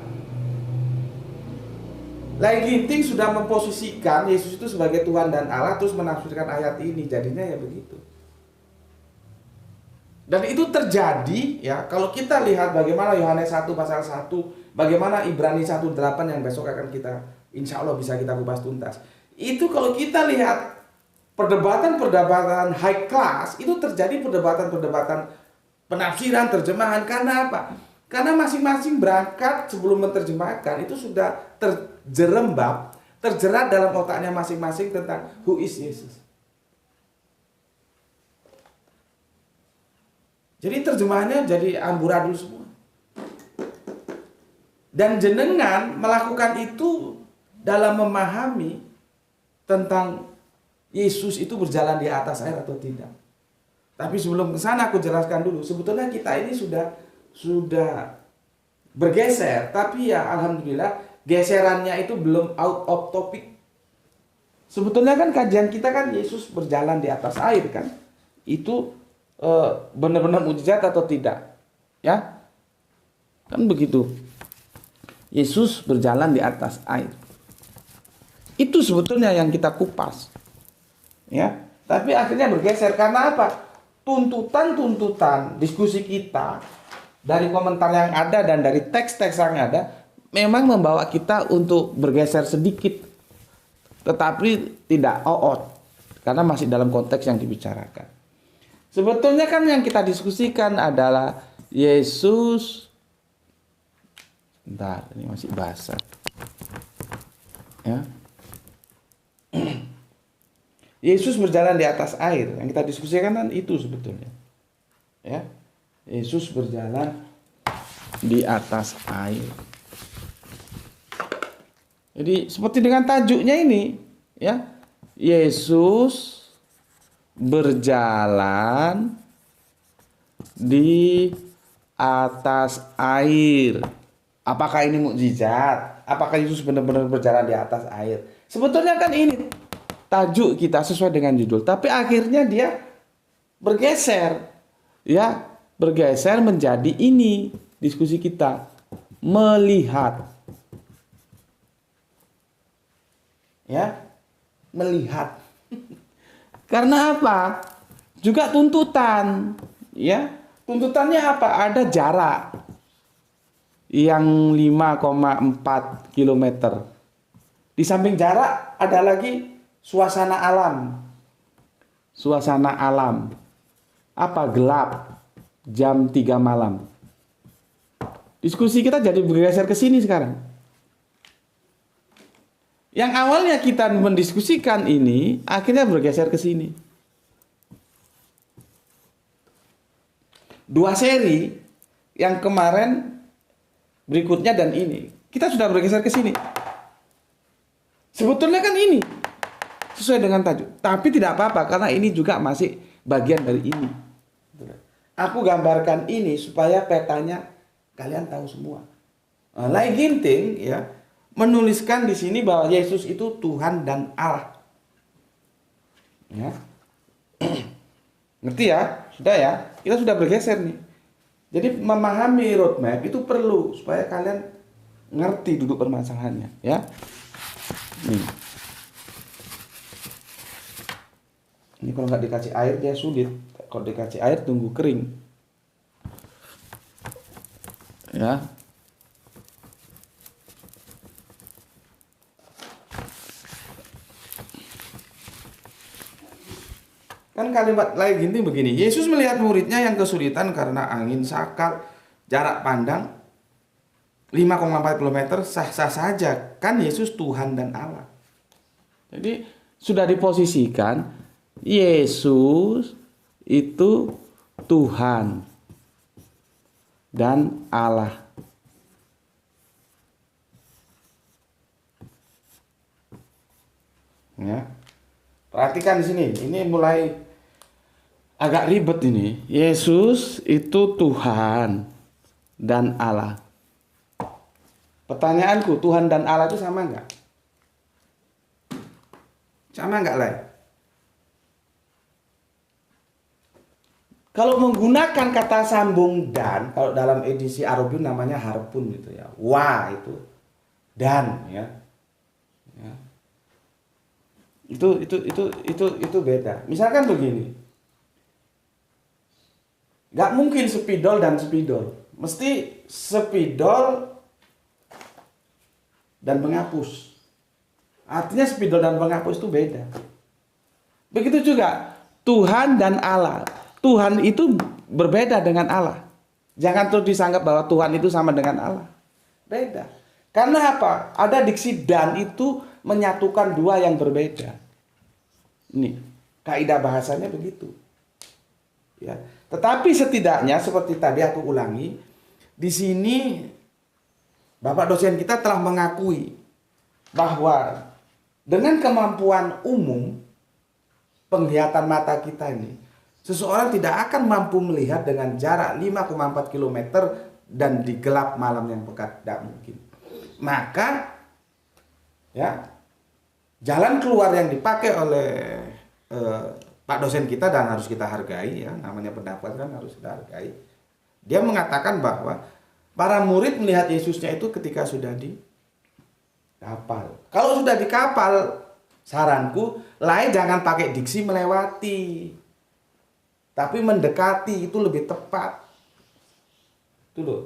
Lagi sudah memposisikan Yesus itu sebagai Tuhan dan Allah, terus menafsirkan ayat ini, jadinya ya begitu. Dan itu terjadi ya kalau kita lihat bagaimana Yohanes 1 pasal 1, bagaimana Ibrani 1:8 yang besok akan kita insya Allah bisa kita kupas tuntas. Itu kalau kita lihat perdebatan-perdebatan high class, itu terjadi perdebatan-perdebatan penafsiran, terjemahan. Karena apa? Karena masing-masing berangkat sebelum menerjemahkan itu sudah terjerembab, terjerat dalam otaknya masing-masing tentang who is Jesus. Jadi terjemahannya jadi amburadul semua. Dan jenengan melakukan itu dalam memahami tentang Yesus itu berjalan di atas air atau tidak. Tapi sebelum ke sana aku jelaskan dulu, sebetulnya kita ini sudah bergeser, tapi ya alhamdulillah geserannya itu belum out of topic. Sebetulnya kan kajian kita kan Yesus berjalan di atas air kan. Itu benar-benar mujizat atau tidak? Ya. Kan begitu. Yesus berjalan di atas air. Itu sebetulnya yang kita kupas. Ya. Tapi akhirnya bergeser karena apa? Tuntutan-tuntutan diskusi kita dari komentar yang ada dan dari teks-teks yang ada memang membawa kita untuk bergeser sedikit. Tetapi tidak out karena masih dalam konteks yang dibicarakan. Sebetulnya kan yang kita diskusikan adalah Yesus. Bentar, ini masih basah. Ya. Yesus berjalan di atas air. Yang kita diskusikan kan itu sebetulnya. Ya. Yesus berjalan di atas air. Jadi seperti dengan tajuknya ini, ya. Yesus berjalan di atas air. Apakah ini mukjizat? Apakah Yesus benar-benar berjalan di atas air? Sebetulnya kan ini tajuk kita sesuai dengan judul, tapi akhirnya dia bergeser. Ya, bergeser menjadi ini diskusi kita melihat. Ya, melihat. Karena apa? Juga tuntutan, ya. Tuntutannya apa? Ada jarak yang 5,4 km. Di samping jarak ada lagi suasana alam. Suasana alam. Apa? Gelap. Jam 3 malam. Diskusi kita jadi bergeser ke sini sekarang. Yang awalnya kita mendiskusikan ini, akhirnya bergeser ke sini. 2 seri, yang kemarin, berikutnya dan ini, kita sudah bergeser ke sini. Sebetulnya kan ini sesuai dengan tajuk. Tapi tidak apa-apa karena ini juga masih bagian dari ini. Aku gambarkan ini supaya petanya kalian tahu semua. Lai Ginting ya menuliskan di sini bahwa Yesus itu Tuhan dan Allah. Ya. Ngerti ya? Sudah ya? Kita sudah bergeser nih. Jadi memahami roadmap itu perlu supaya kalian ngerti duduk permasalahannya, ya. Nih. Ini kalau nggak dikasih air dia sulit. Kalau dikasih air tunggu kering. Ya. Kan kalimat lain gini begini. Yesus melihat muridnya yang kesulitan karena angin sakal, jarak pandang 5,4 km sah-sah saja. Kan Yesus Tuhan dan Allah. Jadi sudah diposisikan Yesus itu Tuhan dan Allah. Ya. Perhatikan di sini. Ini mulai agak ribet ini. Yesus itu Tuhan dan Allah. Pertanyaanku, Tuhan dan Allah itu sama enggak? Sama enggak, Lai? Kalau menggunakan kata sambung dan, kalau dalam edisi Arabic namanya harpun gitu ya. Wa itu dan ya. Ya. Itu beda. Misalkan begini. Gak mungkin spidol dan spidol. Mesti spidol dan penghapus. Artinya spidol dan penghapus itu beda. Begitu juga Tuhan dan Allah. Tuhan itu berbeda dengan Allah. Jangan terus disanggap bahwa Tuhan itu sama dengan Allah. Beda. Karena apa? Ada diksi dan itu menyatukan dua yang berbeda. Ini kaidah bahasanya begitu. Ya. Tetapi setidaknya seperti tadi aku ulangi, di sini Bapak dosen kita telah mengakui bahwa dengan kemampuan umum penglihatan mata kita ini, seseorang tidak akan mampu melihat dengan jarak 5,4 km dan di gelap malam yang pekat, tidak mungkin. Maka ya jalan keluar yang dipakai oleh Pak dosen kita dan harus kita hargai ya, namanya pendapat kan harus kita hargai. Dia mengatakan bahwa para murid melihat Yesusnya itu ketika sudah di kapal. Kalau sudah di kapal, saranku lain jangan pakai diksi melewati, tapi mendekati itu lebih tepat. Itu loh.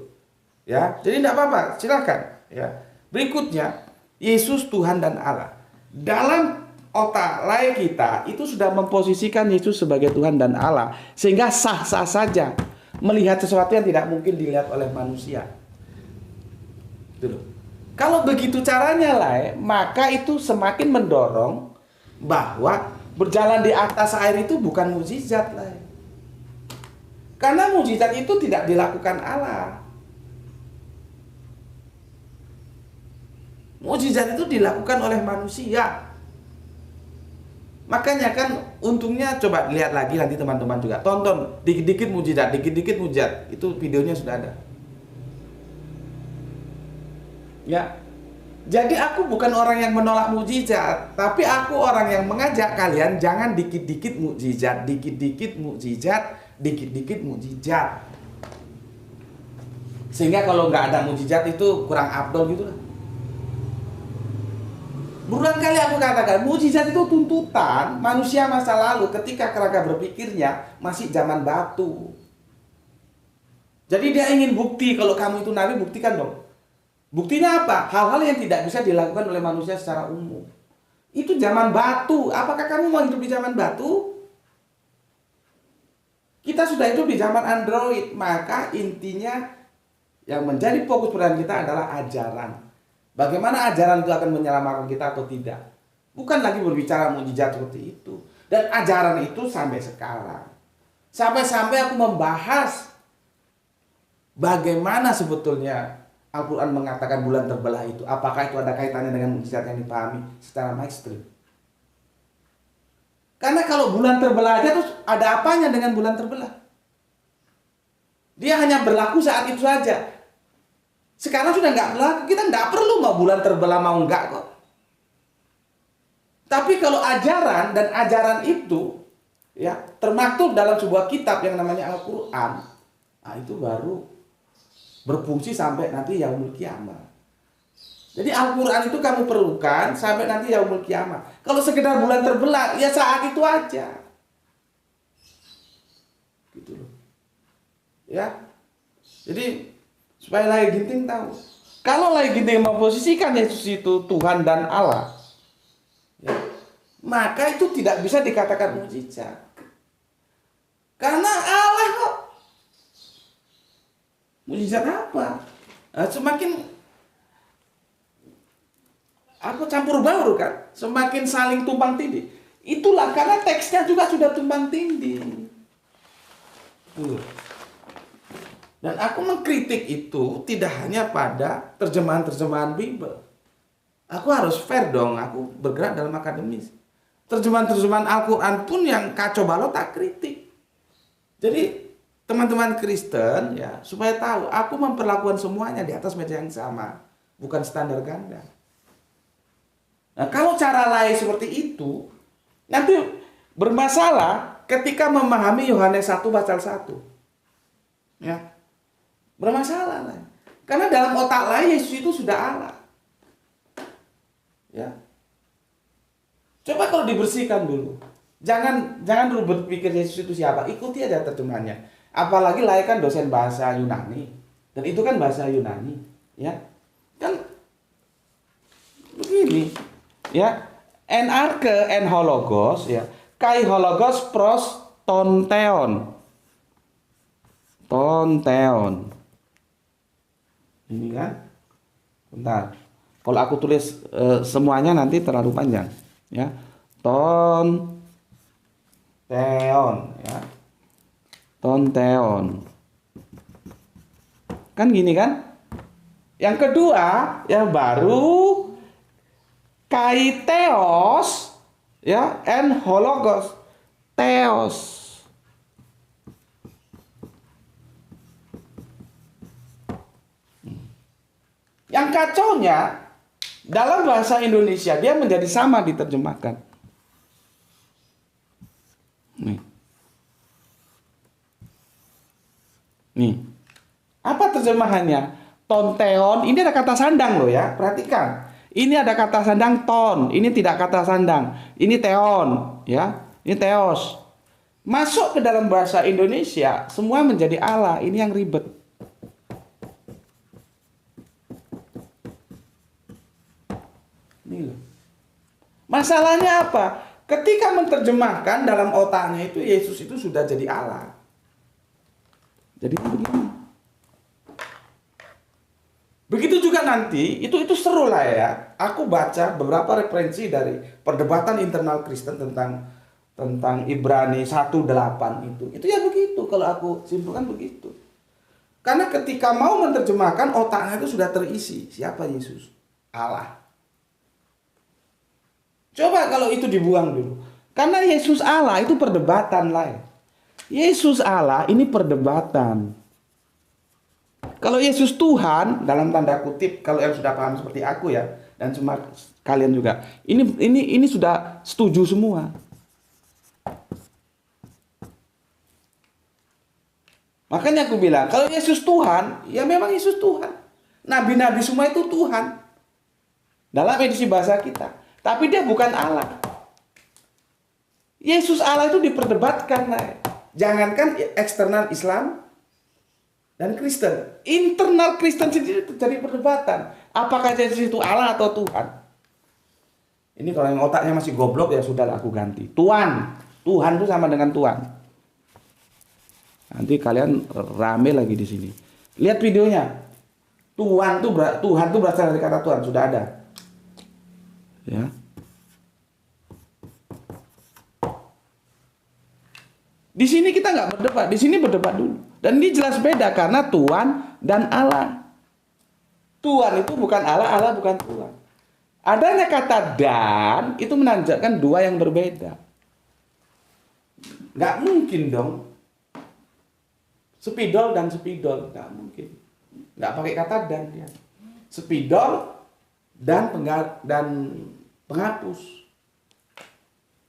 Ya, jadi tidak apa-apa, silakan. Ya. Berikutnya, Yesus Tuhan dan Allah. Dalam otak lain kita itu sudah memposisikan Yesus sebagai Tuhan dan Allah, sehingga sah-sah saja melihat sesuatu yang tidak mungkin dilihat oleh manusia. Itu loh. Kalau begitu caranya lah, maka itu semakin mendorong bahwa berjalan di atas air itu bukan mukjizat lah. Karena mukjizat itu tidak dilakukan Allah. Mukjizat itu dilakukan oleh manusia. Makanya kan untungnya coba lihat lagi nanti teman-teman juga. Tonton dikit-dikit mukjizat, dikit-dikit mukjizat. Itu videonya sudah ada. Ya. Jadi aku bukan orang yang menolak mukjizat, tapi aku orang yang mengajak kalian jangan dikit-dikit mukjizat, dikit-dikit mukjizat, dikit-dikit mukjizat. Sehingga kalau nggak ada mukjizat itu kurang afdol gitu lah. Berulang kali aku katakan, mukjizat itu tuntutan manusia masa lalu ketika kerangka berpikirnya masih zaman batu. Jadi dia ingin bukti kalau kamu itu nabi, buktikan dong. Buktinya apa? Hal-hal yang tidak bisa dilakukan oleh manusia secara umum. Itu zaman batu. Apakah kamu mau hidup di zaman batu? Kita sudah hidup di zaman Android. Maka intinya yang menjadi fokus perhatian kita adalah ajaran. Bagaimana ajaran itu akan menyelamatkan kita atau tidak. Bukan lagi berbicara mukjizat seperti itu. Dan ajaran itu sampai sekarang. Sampai-sampai aku membahas bagaimana sebetulnya Al-Quran mengatakan bulan terbelah itu, apakah itu ada kaitannya dengan mukjizat yang dipahami secara mainstream? Karena kalau bulan terbelah aja terus ada apanya dengan bulan terbelah? Dia hanya berlaku saat itu saja. Sekarang sudah nggak berlaku, kita nggak perlu mau bulan terbelah mau nggak kok. Tapi kalau ajaran dan ajaran itu ya termaktub dalam sebuah kitab yang namanya Al-Quran, nah itu baru berfungsi sampai nanti yaumul kiamat. Jadi Al-Quran itu kamu perlukan sampai nanti yaumul kiamat. Kalau sekedar bulan terbelah, ya saat itu aja. Gitu loh. Ya. Jadi supaya Lai Ginting tahu. Kalau Lai Ginting memposisikan Yesus itu Tuhan dan Allah, ya, maka itu tidak bisa dikatakan mukjizat. Karena Allah kok. Mukjizat apa? Nah, semakin aku campur baur kan, semakin saling tumpang tindih. Itulah karena teksnya juga sudah tumpang tindih. Dan aku mengkritik itu tidak hanya pada terjemahan-terjemahan Bible. Aku harus fair dong, aku bergerak dalam akademis. Terjemahan-terjemahan Al-Quran pun yang kacau balau tak kritik. Jadi teman-teman Kristen ya supaya tahu aku memperlakukan semuanya di atas meja yang sama, bukan standar ganda. Nah, kalau cara lain seperti itu nanti bermasalah ketika memahami Yohanes 1 pasal 1. Ya. Bermasalah lah. Karena dalam otak lain Yesus itu sudah Allah. Ya. Coba kalau dibersihkan dulu. Jangan dulu berpikir Yesus itu siapa, ikuti aja terjemahannya. Apalagi Lai kan dosen bahasa Yunani, dan itu kan bahasa Yunani, ya kan begini, ya enarke en hologos, ya kai hologos pros tonteon, ini kan, bentar, kalau aku tulis semuanya nanti terlalu panjang, ya tonteon, ya. Tonteon. Kan gini kan? Yang kedua, ya baru kaiteos, ya, en hologos, theos. Yang kacaunya dalam bahasa Indonesia dia menjadi sama diterjemahkan. Nih, apa terjemahannya? Tonteon, ini ada kata sandang loh ya, perhatikan. Ini ada kata sandang ton, ini tidak kata sandang. Ini teon, ya, ini teos. Masuk ke dalam bahasa Indonesia, semua menjadi Allah. Ini yang ribet. Ini loh. Masalahnya apa? Ketika menerjemahkan dalam otaknya itu Yesus itu sudah jadi Allah. Jadi begini. Begitu juga nanti, itu seru lah ya. Aku baca beberapa referensi dari perdebatan internal Kristen tentang Ibrani 1:8 itu. Itu ya begitu, kalau aku simpulkan begitu. Karena ketika mau menerjemahkan, otaknya itu sudah terisi. Siapa Yesus? Allah. Coba kalau itu dibuang dulu. Karena Yesus Allah itu perdebatan lain. Yesus Allah ini perdebatan. Kalau Yesus Tuhan dalam tanda kutip, kalau yang sudah paham seperti aku ya, dan semua kalian juga, ini sudah setuju semua. Makanya aku bilang, kalau Yesus Tuhan, ya memang Yesus Tuhan. Nabi-nabi semua itu Tuhan. Dalam edisi bahasa kita. Tapi dia bukan Allah. Yesus Allah itu diperdebatkan. Jangankan eksternal Islam dan Kristen. Internal Kristen sendiri terjadi perdebatan. Apakah Yesus itu Allah atau Tuhan? Ini kalau yang otaknya masih goblok ya sudah aku ganti. Tuhan itu sama dengan Tuhan. Nanti kalian rame lagi di sini. Lihat videonya. Tuhan tuh berasal dari kata Tuhan, sudah ada. Ya. Di sini kita nggak berdebat, di sini berdebat dulu. Dan ini jelas beda karena Tuhan dan Allah. Tuhan itu bukan Allah, Allah bukan Tuhan. Adanya kata dan itu menandakan dua yang berbeda. Nggak mungkin dong. Spidol dan spidol, nggak mungkin. Nggak pakai kata dan dia. Spidol dan penghapus.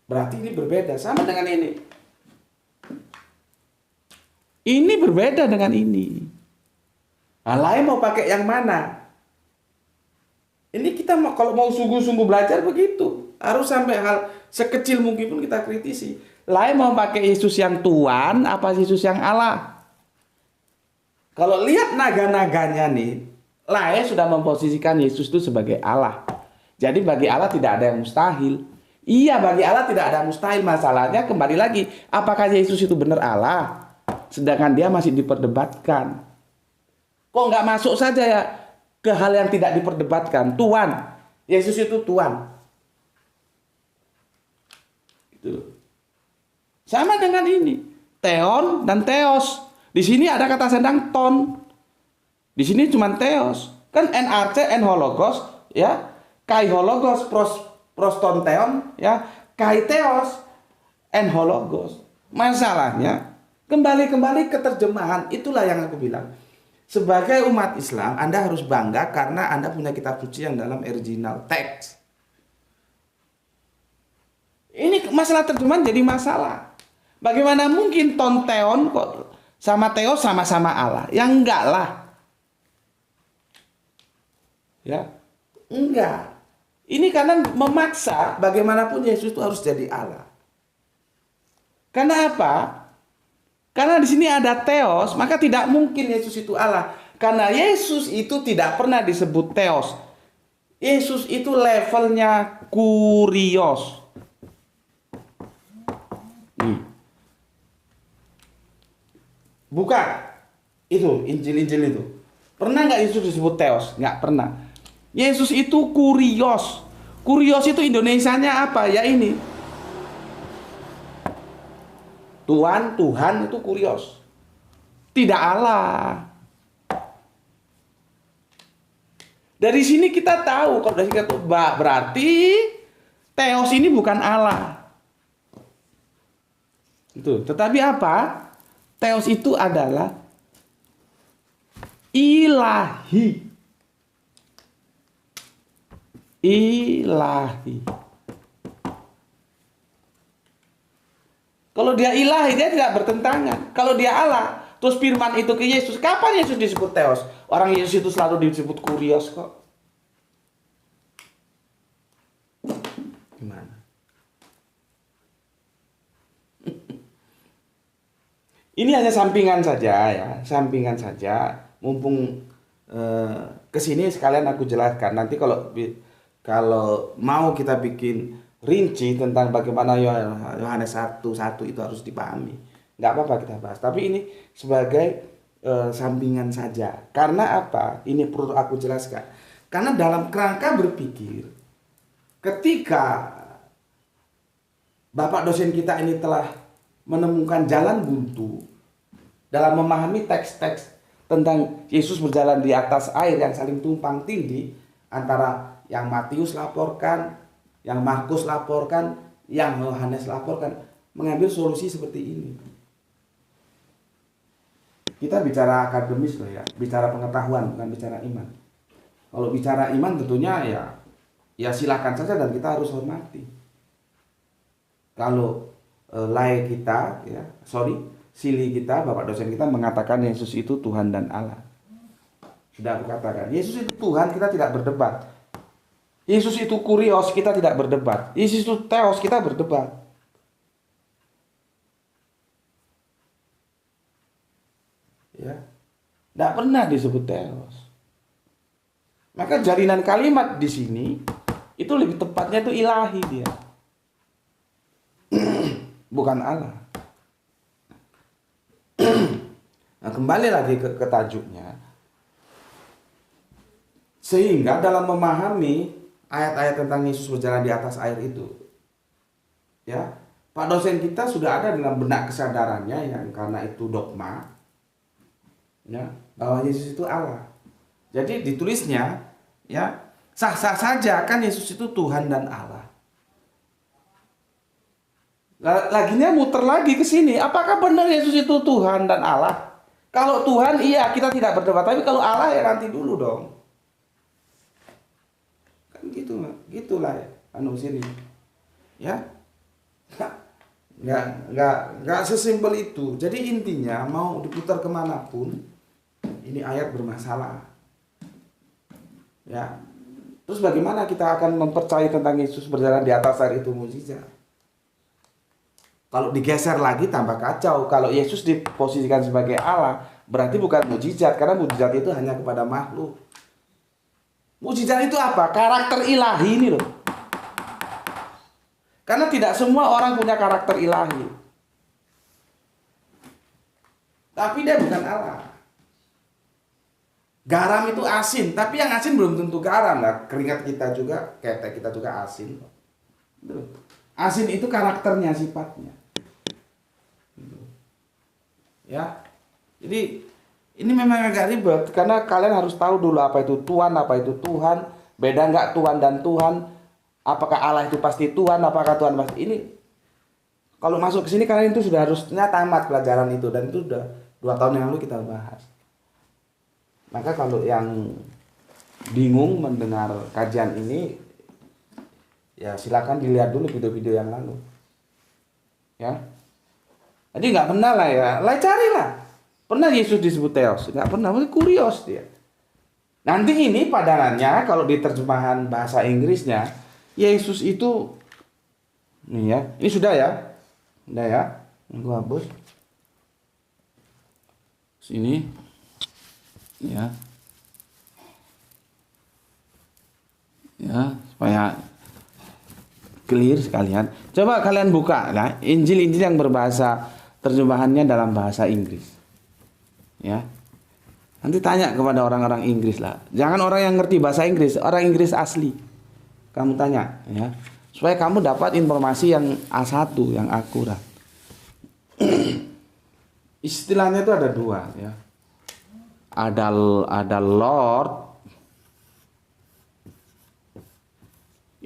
Berarti ini berbeda, sama dengan ini. Ini berbeda dengan ini. Nah, lain mau pakai yang mana? Ini kita kalau mau sungguh-sungguh belajar begitu. Harus sampai hal sekecil mungkin pun kita kritisi. Lain mau pakai Yesus yang Tuhan, apa Yesus yang Allah? Kalau lihat naga-naganya nih, lain sudah memposisikan Yesus itu sebagai Allah. Jadi bagi Allah tidak ada yang mustahil. Iya, bagi Allah tidak ada mustahil. Masalahnya kembali lagi, apakah Yesus itu benar Allah? Sedangkan dia masih diperdebatkan. Kok nggak masuk saja ya ke hal yang tidak diperdebatkan? Tuhan, Yesus itu Tuhan. Itu sama dengan ini, theon dan theos. Di sini ada kata sendang ton. Di sini cuma theos. Kan NRC, hologos, ya, kai hologos, proston theon, ya, kai theos, hologos. Masalahnya kembali ke terjemahan. Itulah yang aku bilang. Sebagai umat Islam, Anda harus bangga karena Anda punya kitab suci yang dalam original text. Ini masalah terjemahan jadi masalah. Bagaimana mungkin tonteon kok sama Theos sama-sama Allah? Ya enggak lah. Ya, enggak. Ini karena memaksa bagaimanapun Yesus itu harus jadi Allah. Karena apa? Karena di sini ada Theos, maka tidak mungkin Yesus itu Allah. Karena Yesus itu tidak pernah disebut Theos. Yesus itu levelnya Kurios. Bukan. Itu, Injil-Injil itu. Pernah nggak Yesus disebut Theos? Nggak pernah. Yesus itu Kurios. Kurios itu Indonesianya apa? Ya ini. Tuhan itu Kurios. Tidak Allah. Dari sini kita tahu, kalau dari kata berarti Theos ini bukan Allah. Itu. Tetapi apa? Theos itu adalah ilahi. Ilahi. Kalau dia ilahi, dia tidak bertentangan. Kalau dia Allah, terus firman itu ke Yesus. Kapan Yesus disebut Theos? Orang Yesus itu selalu disebut Kurios kok. Gimana? Ini hanya sampingan saja ya, sampingan saja. Mumpung kesini sekalian aku jelaskan. Nanti kalau mau kita bikin rinci tentang bagaimana Yohanes 1:1 itu harus dipahami. Nggak apa-apa kita bahas. Tapi ini sebagai sampingan saja. Karena apa? Ini perlu aku jelaskan. Karena dalam kerangka berpikir, ketika Bapak dosen kita ini telah menemukan jalan buntu dalam memahami teks-teks tentang Yesus berjalan di atas air yang saling tumpang tindih antara yang Matius laporkan, yang Markus laporkan, yang Yohanes laporkan, mengambil solusi seperti ini. Kita bicara akademis loh ya, bicara pengetahuan bukan bicara iman. Kalau bicara iman tentunya ya silakan saja dan kita harus hormati. Kalau sili kita, Bapak dosen kita mengatakan Yesus itu Tuhan dan Allah. Sudah aku katakan, Yesus itu Tuhan, kita tidak berdebat. Yesus itu Kurios, kita tidak berdebat. Yesus itu Theos, kita berdebat. Ya, tidak pernah disebut Theos. Maka jalinan kalimat di sini itu lebih tepatnya itu ilahi dia. Bukan Allah. Nah, kembali lagi ke tajuknya. Sehingga dalam memahami ayat-ayat tentang Yesus berjalan di atas air itu, ya, Pak dosen kita sudah ada dalam benak kesadarannya yang karena itu dogma, ya, bahwa Yesus itu Allah. Jadi ditulisnya ya sah-sah saja kan Yesus itu Tuhan dan Allah. Laginya muter lagi ke sini. Apakah benar Yesus itu Tuhan dan Allah? Kalau Tuhan iya kita tidak berdebat, tapi kalau Allah ya nanti dulu dong. Kan gitu, gitulah ya. Sini. Ya. Nggak sesimpel itu. Jadi intinya mau diputar kemanapun, ini ayat bermasalah. Ya. Terus bagaimana kita akan mempercayai tentang Yesus berjalan di atas air itu mukjizat? Kalau digeser lagi tambah kacau. Kalau Yesus diposisikan sebagai Allah, berarti bukan mukjizat, karena mukjizat itu hanya kepada makhluk. Mukjizat itu apa? Karakter ilahi ini loh. Karena tidak semua orang punya karakter ilahi. Tapi dia bukan Allah. Garam itu asin, tapi yang asin belum tentu garam lah. Keringat kita juga, ketek kita juga asin. Asin itu karakternya, sifatnya. Ya, jadi ini memang agak ribet karena kalian harus tahu dulu apa itu Tuhan, apa itu Tuhan, beda nggak Tuhan dan Tuhan, apakah Allah itu pasti Tuhan, apakah Tuhan pasti ini. Kalau masuk ke sini kalian itu sudah harusnya tamat pelajaran itu, dan itu sudah 2 tahun yang lalu kita bahas. Maka kalau yang bingung mendengar kajian ini, ya silakan dilihat dulu video-video yang lalu, ya. Jadi nggak pernah lah ya, carilah. Pernah Yesus disebut Theos? Nggak pernah, kurios dia. Nanti ini padanannya kalau di terjemahan bahasa Inggrisnya, Yesus itu, nih ya, ini sudah ya, ini gua hapus. Sini, ya, supaya clear sekalian. Coba kalian buka lah Injil-Injil yang berbahasa terjemahannya dalam bahasa Inggris. Ya. Nanti tanya kepada orang-orang Inggris lah. Jangan orang yang ngerti bahasa Inggris, orang Inggris asli. Kamu tanya, ya. Supaya kamu dapat informasi yang A1, yang akurat. Istilahnya itu ada 2, ya. Ada Lord.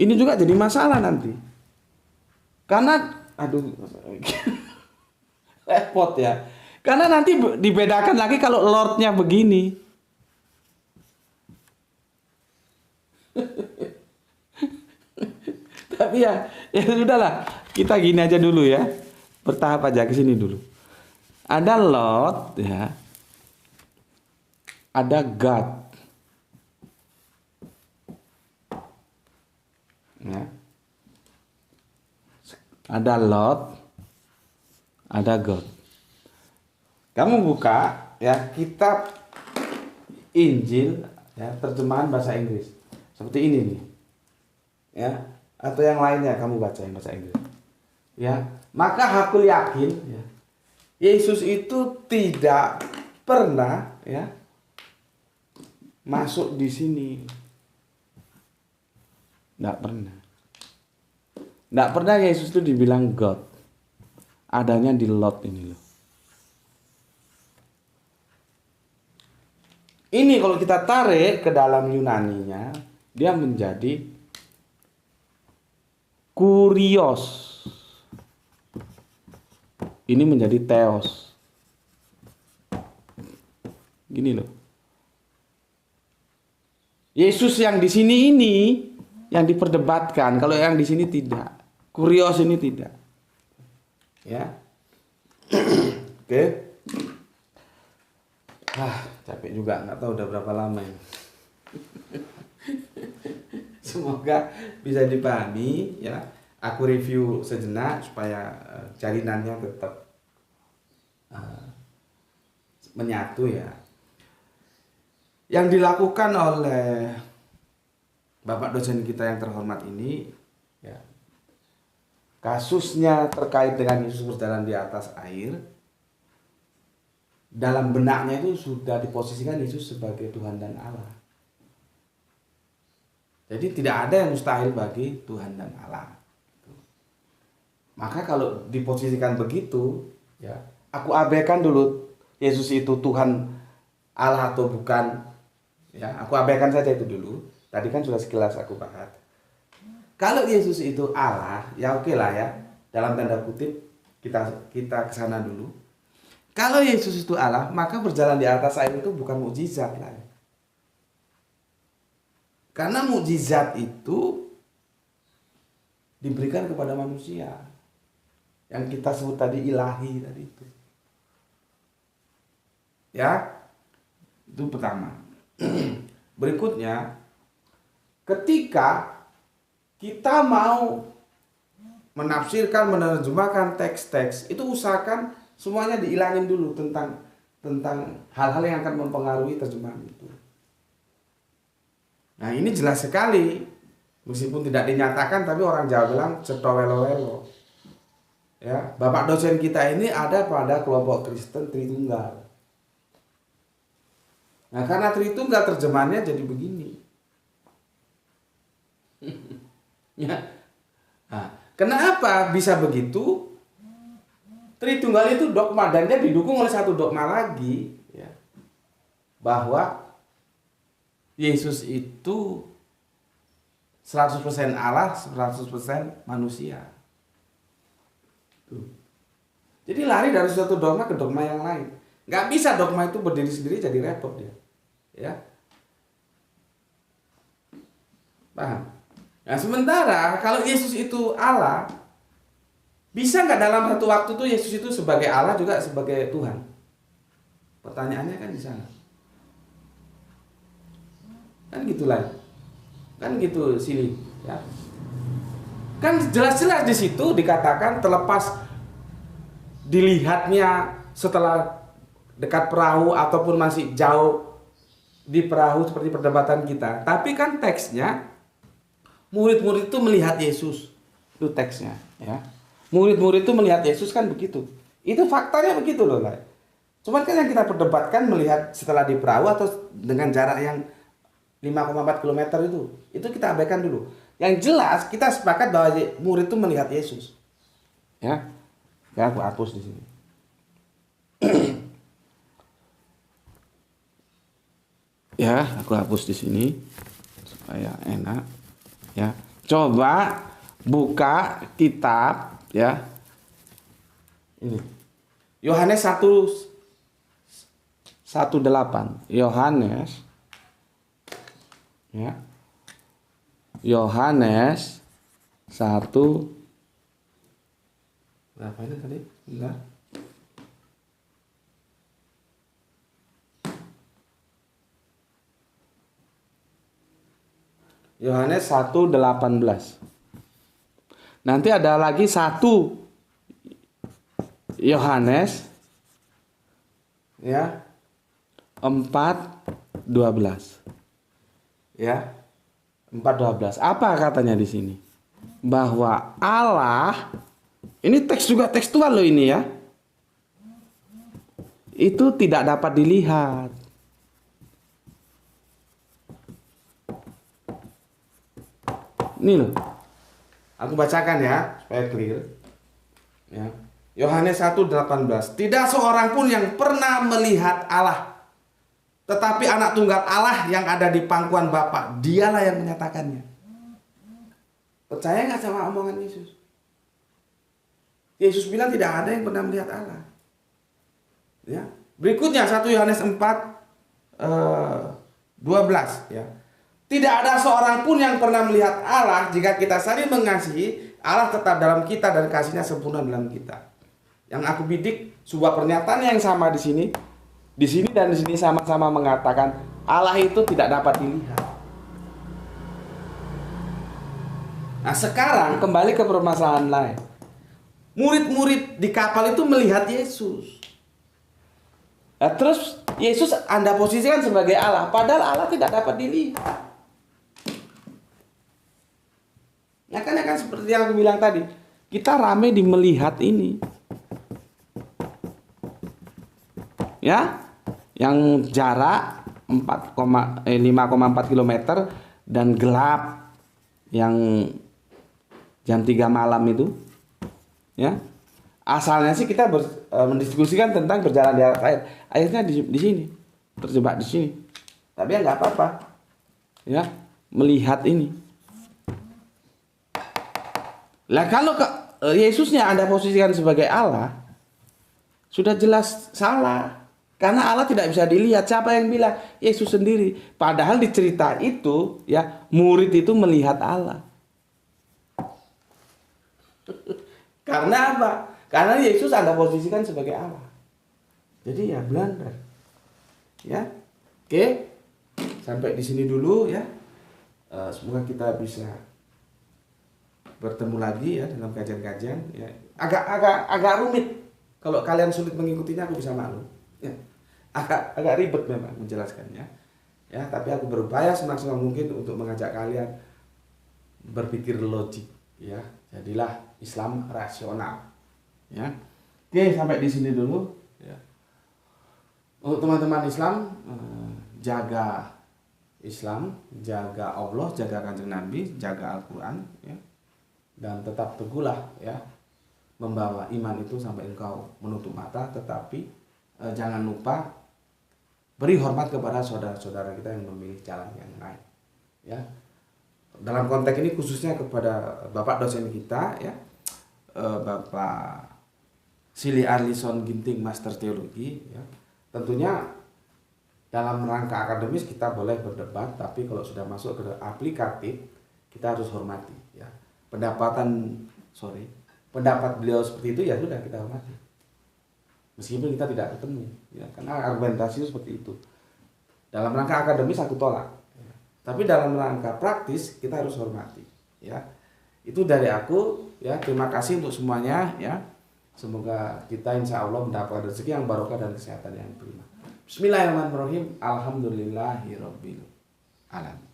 Ini juga jadi masalah nanti. Karena repot ya. Karena nanti dibedakan lagi kalau Lordnya begini. Tapi ya sudahlah. Kita gini aja dulu ya. Bertahap aja ke sini dulu. Ada Lord ya. Ada God. Ya. Ada Lord, ada God. Kamu buka ya kitab Injil ya terjemahan bahasa Inggris seperti ini nih, ya, atau yang lainnya kamu baca yang bahasa Inggris, ya. Maka aku yakin ya, Yesus itu tidak pernah ya masuk di sini, nggak pernah. Nggak pernah Yesus itu dibilang God. Adanya di Lord ini loh. Ini kalau kita tarik ke dalam Yunaninya, dia menjadi kurios. Ini menjadi Theos. Gini loh. Yesus yang di sini ini yang diperdebatkan, kalau yang di sini tidak. Kurios ini tidak. Ya. Oke. Capek juga, nggak tahu udah berapa lama ini. Semoga bisa dipahami ya. Aku review sejenak supaya jaringannya tetap menyatu ya. Yang dilakukan oleh Bapak dosen kita yang terhormat ini ya, kasusnya terkait dengan Yesus berjalan di atas air, dalam benaknya itu sudah diposisikan Yesus sebagai Tuhan dan Allah. Jadi tidak ada yang mustahil bagi Tuhan dan Allah. Maka kalau diposisikan begitu, ya, aku abaikan dulu Yesus itu Tuhan Allah atau bukan, Ya, aku abaikan saja itu dulu. Tadi kan sudah sekilas aku bahas. Kalau Yesus itu Allah, ya oke lah ya. Dalam tanda kutip kita ke sana dulu. Kalau Yesus itu Allah, maka berjalan di atas air itu bukan mukjizat lah. Karena mukjizat itu diberikan kepada manusia. Yang kita sebut tadi ilahi tadi itu. Ya. Itu pertama. Berikutnya, ketika kita mau menafsirkan, menerjemahkan teks-teks, itu usahakan semuanya dihilangin dulu tentang hal-hal yang akan mempengaruhi terjemahan itu. Nah, ini jelas sekali, meskipun tidak dinyatakan, tapi orang Jawa bilang cetowelo-welo. Ya, bapak dosen kita ini ada pada kelompok Kristen Tritunggal. Nah, karena Tritunggal terjemahannya jadi begini. Ya. Nah, kenapa bisa begitu? Tritunggal itu dogma dan dia didukung oleh satu dogma lagi, ya, bahwa Yesus itu 100% Allah, 100% manusia. Tuh. Jadi lari dari suatu dogma ke dogma yang lain. Nggak bisa dogma itu berdiri sendiri, jadi repot dia. Ya. Paham? Nah, sementara kalau Yesus itu Allah, bisa nggak dalam satu waktu itu Yesus itu sebagai Allah juga sebagai Tuhan? Pertanyaannya kan di sana. Kan gitulah. Kan gitu sini, ya. Kan jelas-jelas di situ dikatakan terlepas dilihatnya setelah dekat perahu ataupun masih jauh di perahu seperti perdebatan kita. Tapi kan teksnya murid-murid itu melihat Yesus. Itu teksnya, ya. Murid-murid itu melihat Yesus kan begitu. Itu faktanya begitu loh, lah. Cuman kan yang kita perdebatkan melihat setelah di perahu atau dengan jarak yang 5,4 km itu kita abaikan dulu. Yang jelas kita sepakat bahwa murid itu melihat Yesus. Ya. Ya, aku hapus di sini. Ya, aku hapus di sini supaya enak. Ya. Coba buka kitab, ya. Ini. Yohanes 1:18. Yohanes, ya. Yohanes 1 berapa ini tadi? Enggak. Yohanes 1:18. Nanti ada lagi 1 Yohanes, ya, 4:12. Ya. 4:12. Apa katanya di sini? Bahwa Allah, ini teks juga tekstual loh ini, ya. Itu tidak dapat dilihat. Ini loh. Aku bacakan ya supaya clear. Ya. Yohanes 1:18. Tidak seorang pun yang pernah melihat Allah, tetapi anak tunggal Allah yang ada di pangkuan Bapa, dialah yang menyatakannya. Percaya nggak sama omongan Yesus? Yesus bilang tidak ada yang pernah melihat Allah. Ya. Berikutnya 1 Yohanes 4:12, ya. Tidak ada seorang pun yang pernah melihat Allah. Jika kita saling mengasihi, Allah tetap dalam kita dan kasihnya sempurna dalam kita. Yang aku bidik sebuah pernyataan yang sama di sini. Di sini dan di sini sama-sama mengatakan Allah itu tidak dapat dilihat. Nah, sekarang kembali ke permasalahan lain. Murid-murid di kapal itu melihat Yesus. Nah, terus Yesus Anda posisikan sebagai Allah, padahal Allah tidak dapat dilihat. Nah, kan seperti yang aku bilang tadi, kita rame di melihat ini. Ya, yang jarak 5,4 km dan gelap yang jam 3 malam itu, ya. Asalnya sih kita mendiskusikan tentang berjalan di atas air. Akhirnya di sini, terjebak di sini. Tapi ya nggak apa-apa. Ya, melihat ini. Lah kalau Yesusnya Anda posisikan sebagai Allah, sudah jelas salah. Karena Allah tidak bisa dilihat. Siapa yang bilang? Yesus sendiri. Padahal di cerita itu, ya, murid itu melihat Allah. Karena apa? Karena Yesus Anda posisikan sebagai Allah. Jadi ya blunder. Ya. Oke. Sampai di sini dulu ya. Semoga kita bisa bertemu lagi ya dalam kajian-kajian ya. Agak rumit. Kalau kalian sulit mengikutinya aku bisa maklum. Ya. Agak ribet memang menjelaskannya. Ya, tapi aku berupaya semaksimal mungkin untuk mengajak kalian berpikir logik ya. Jadilah Islam rasional. Ya. Oke, sampai di sini dulu ya. Untuk teman-teman Islam, jaga Islam, jaga Allah, jaga Kanjeng Nabi, jaga Al-Qur'an ya. Dan tetap teguhlah ya membawa iman itu sampai engkau menutup mata, tetapi jangan lupa beri hormat kepada saudara-saudara kita yang memilih jalan yang lain ya. Dalam konteks ini khususnya kepada Bapak dosen kita ya, Bapak Silly Arlison Ginting Master Teologi ya. Tentunya dalam rangka akademis kita boleh berdebat, tapi kalau sudah masuk ke aplikatif kita harus hormati ya. Pendapat beliau seperti itu ya sudah kita hormati. Meskipun kita tidak ketemu ya, karena argumentasi seperti itu. Dalam rangka akademis aku tolak. Ya. Tapi dalam rangka praktis kita harus hormati ya. Itu dari aku ya. Terima kasih untuk semuanya ya. Semoga kita insya Allah mendapat rezeki yang barokah dan kesehatan yang prima. Bismillahirrahmanirrahim. Alhamdulillahirabbil alamin.